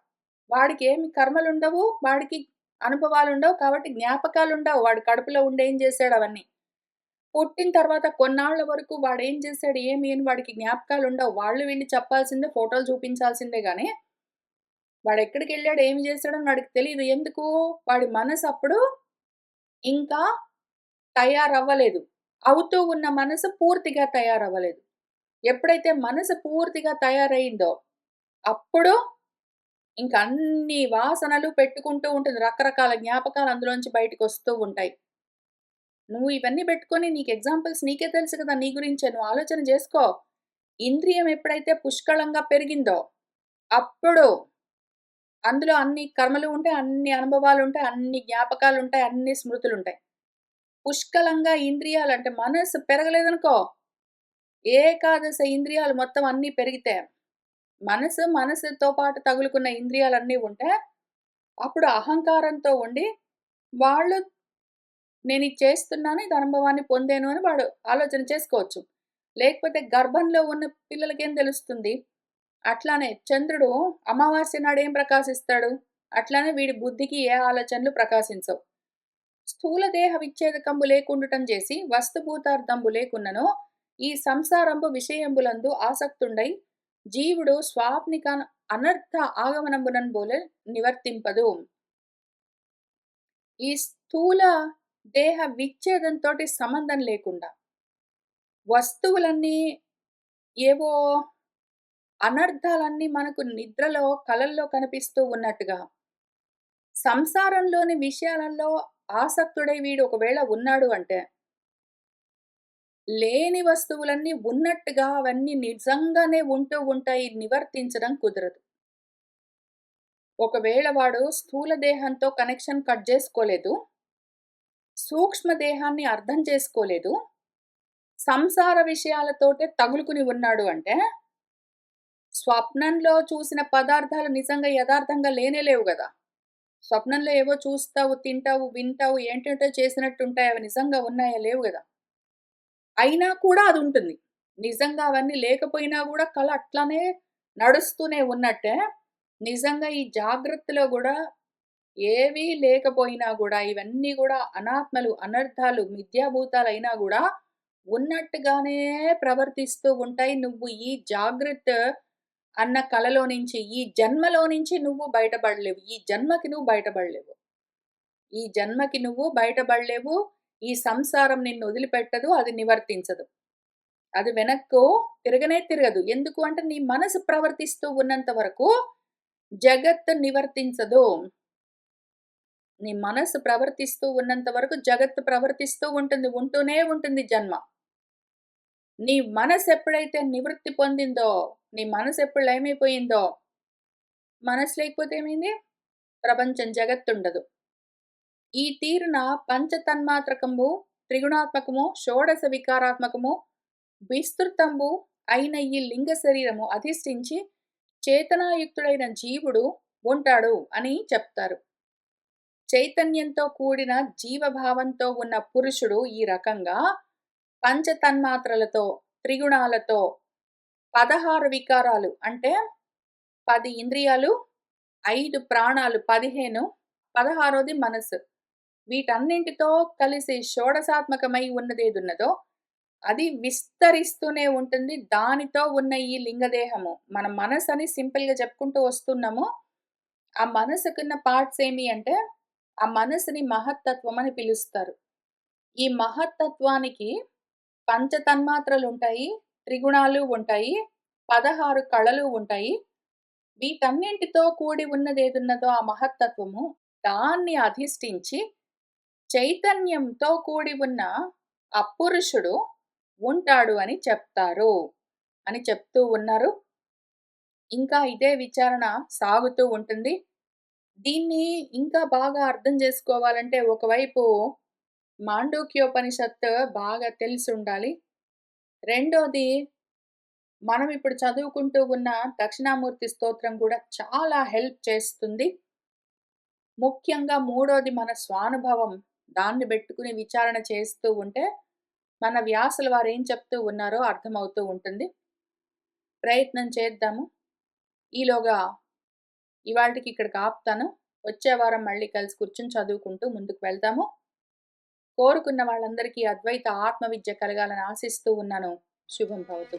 వాడికేమి కర్మలుండవు, వాడికి అనుభవాలుండవు, కాబట్టి జ్ఞాపకాలుండవు. వాడు కడుపులో ఉండి ఏం జేశాడు అవన్నీ. పుట్టిన తర్వాత కొన్నాళ్ళ వరకు వాడేం జేశాడు, ఏమి అని వాడికి జ్ఞాపకాలుండవు. వాళ్ళు వీళ్ళు చెప్పాల్సిందే, ఫోటోలు చూపించాల్సిందే గానీ, వాడెక్కడికెళ్ళాడు, ఏమి జేశాడని వాడికి తెలీదు. ఎందుకు? వాడి మనసప్పుడు ఇంకా తయారవ్వలేదు. అవుతూ ఉన్న మనసు పూర్తిగా తయారవ్వలేదు. ఎప్పుడైతే మనసు పూర్తిగా తయారయిందో, అప్పుడు ఇంక అన్ని వాసనలు పెట్టుకుంటూ ఉంటుంది. రకరకాల జ్ఞాపకాలు అందులోంచి బయటికొస్తూ ఉంటాయి. నువ్వు ఇవన్నీ పెట్టుకొని నీకు ఎగ్జాంపుల్స్ నీకే తెలుసు కదా! నీ గురించే నువ్వు ఆలోచన జేసుకో. ఇంద్రియం ఎప్పుడైతే పుష్కలంగా పెరిగిందో, అప్పుడు అందులో అన్ని కర్మలు ఉంటాయి, అన్ని అనుభవాలుంటాయి, అన్ని జ్ఞాపకాలుంటాయి, అన్ని స్మృతులుంటాయి. పుష్కలంగా ఇంద్రియాలంటే మనస్సు పెరగలేదనుకో, ఏకాదశ ఇంద్రియాలు మొత్తం అన్నీ పెరిగితే, మనసుతో పాటు తగులుకున్న ఇంద్రియాలన్నీ ఉంటే, అప్పుడు అహంకారంతో ఉండి, వాళ్ళు నేనిది చేస్తున్నాను, ఇది అనుభవాన్ని పొందాను అని వాడు ఆలోచన చేసుకోవచ్చు. లేకపోతే గర్భంలో ఉన్న పిల్లలకేం తెలుస్తుంది? అట్లానే చంద్రుడు అమావాస్య నాడు ఏం ప్రకాశిస్తాడు? అట్లానే వీడి బుద్ధికి ఏ ఆలోచనలు ప్రకాశించవు. స్థూల దేహ విచ్ఛేదకంబు లేకుండుటం చేసి వస్తుభూతార్థంబు లేకున్నను ఈ సంసారంబు విషయంబులందు ఆసక్తుండై జీవుడు స్వాప్నిక అనర్థ ఆగమనంబునన్ బోలె నివర్తింపదు. ఈ స్థూల దేహ విచ్ఛేదంతోటి సంబంధం లేకుండా వస్తువులన్నీ ఏవో అనర్థాలన్నీ మనకు నిద్రలో, కలల్లో కనిపిస్తూ ఉన్నట్టుగా, సంసారంలోని విషయాలలో ఆసక్తుడై వీడు ఒకవేళ ఉన్నాడు అంటే, లేని వస్తువులన్నీ ఉన్నట్టుగా అవన్నీ నిజంగానే ఉంటూ ఉంటాయి. నివర్తించడం కుదరదు. ఒకవేళ వాడు స్థూల దేహంతో కనెక్షన్ కట్ జేసుకోలేదు, సూక్ష్మ దేహాన్ని అర్థం చేసుకోలేదు, సంసార విషయాలతోటే తగులుకుని ఉన్నాడు అంటే, స్వప్నంలో చూసిన పదార్థాలు నిజంగా యదార్థంగా లేనే లేవు గదా! స్వప్నంలో ఏవో చూస్తావు, తింటావు, వింటావు, ఏంటేంటో చేసినట్టుంటాయి. అవి నిజంగా ఉన్నాయా? లేవు గదా! అయినా కూడా అదుంటుంది. నిజంగా అవన్నీ లేకపోయినా గూడా కల అట్లనే నడుస్తూనే ఉన్నట్టే, నిజంగా ఈ జాగ్రత్తలో గూడా ఏవీ లేకపోయినా గూడా, ఇవన్నీ గూడా అనాత్మలు, అనర్థాలు, మిథ్యాభూతాలైనా గూడా ఉన్నట్టుగానే ప్రవర్తిస్తూ ఉంటాయి. నువ్వు ఈ జాగ్రత్త అన్న కలలో నుంచి, ఈ జన్మలో నుంచి నువ్వు బయటపడలేవు. ఈ జన్మకి నువ్వు బయటపడలేవు. ఈ జన్మకి నువ్వు బయటపడలేవు. ఈ సంసారం నిన్ను వదిలిపెట్టదు. అది నివర్తించదు. అది వెనక్కు తిరగనే తిరగదు. ఎందుకు అంటే నీ మనసు ప్రవర్తిస్తూ ఉన్నంత వరకు జగత్తు నివర్తించదు. నీ మనసు ప్రవర్తిస్తూ ఉన్నంత వరకు జగత్తు ప్రవర్తిస్తూ ఉంటుంది. ఉంటూనే ఉంటుంది జన్మ. నీ మనసెప్పుడైతే నివృత్తి పొందిందో, నీ మనసెప్పుడు లయమైపోయిందో, మనసు లేకపోతే ఏమైంది? ప్రపంచం, జగత్తుండదు. ఈ తీరున పంచతన్మాత్రకంబు, త్రిగుణాత్మకము, షోడశ వికారాత్మకము, విస్తృతంబు అయిన ఈ లింగ శరీరము అధిష్ఠించి చేతనాయుక్తుడైన జీవుడు ఉంటాడు అని చెప్తారు. చైతన్యంతో కూడిన జీవభావంతో ఉన్న పురుషుడు ఈ రకంగా పంచతన్మాత్రలతో, త్రిగుణాలతో 16 వికారాలు అంటే 10 ఇంద్రియాలు, 5 ప్రాణాలు 15, 16ది మనసు. వీటన్నింటితో కలిసి షోడశాత్మకమై ఉన్నదేదున్నదో అది విస్తరిస్తూనే ఉంటుంది. దానితో ఉన్న ఈ లింగదేహము, మన మనసని సింపుల్‌గా చెప్పుకుంటూ వస్తున్నాము. ఆ మనసుకున్న పార్ట్స్ ఏమి అంటే, ఆ మనసుని మహత్తత్వం అని పిలుస్తారు. ఈ మహత్తత్వానికి పంచతన్మాత్రలుంటాయి, త్రిగుణాలు ఉంటాయి, 16 కళలు ఉంటాయి. వీటన్నింటితో కూడి ఉన్నదేదున్నదో ఆ మహత్తత్వము, దాన్ని అధిష్ఠించి చైతన్యంతో కూడి ఉన్న ఆ పురుషుడు ఉంటాడు అని చెప్తారు అని చెప్తూ ఉన్నారు. ఇంకా ఇదే విచారణ సాగుతూ ఉంటుంది. దీన్ని ఇంకా బాగా అర్థం చేసుకోవాలంటే ఒకవైపు మాండూక్యోపనిషత్తు బాగా తెలిసుండాలి. రెండోది మనం ఇప్పుడు చదువుకుంటూ ఉన్న దక్షిణామూర్తి స్తోత్రం కూడా చాలా హెల్ప్ చేస్తుంది. ముఖ్యంగా మూడోది మన స్వానుభవం. దాన్ని బెట్టుకుని విచారణ చేస్తూ ఉంటే మన వ్యాసుల వారేం చెప్తూ ఉన్నారో అర్థమవుతూ ఉంటుంది. ప్రయత్నం చేద్దాము. ఈలోగా ఇవాల్టికి ఇక్కడికి ఆపుతాను. వచ్చే వారం మళ్ళీ కలిసి కూర్చొని చదువుకుంటూ ముందుకు వెళ్దాము. కోరుకున్న వాళ్ళందరికీ అద్వైత ఆత్మ విద్య కలగాలని ఆశిస్తూ ఉన్నాను. శుభం భవతు.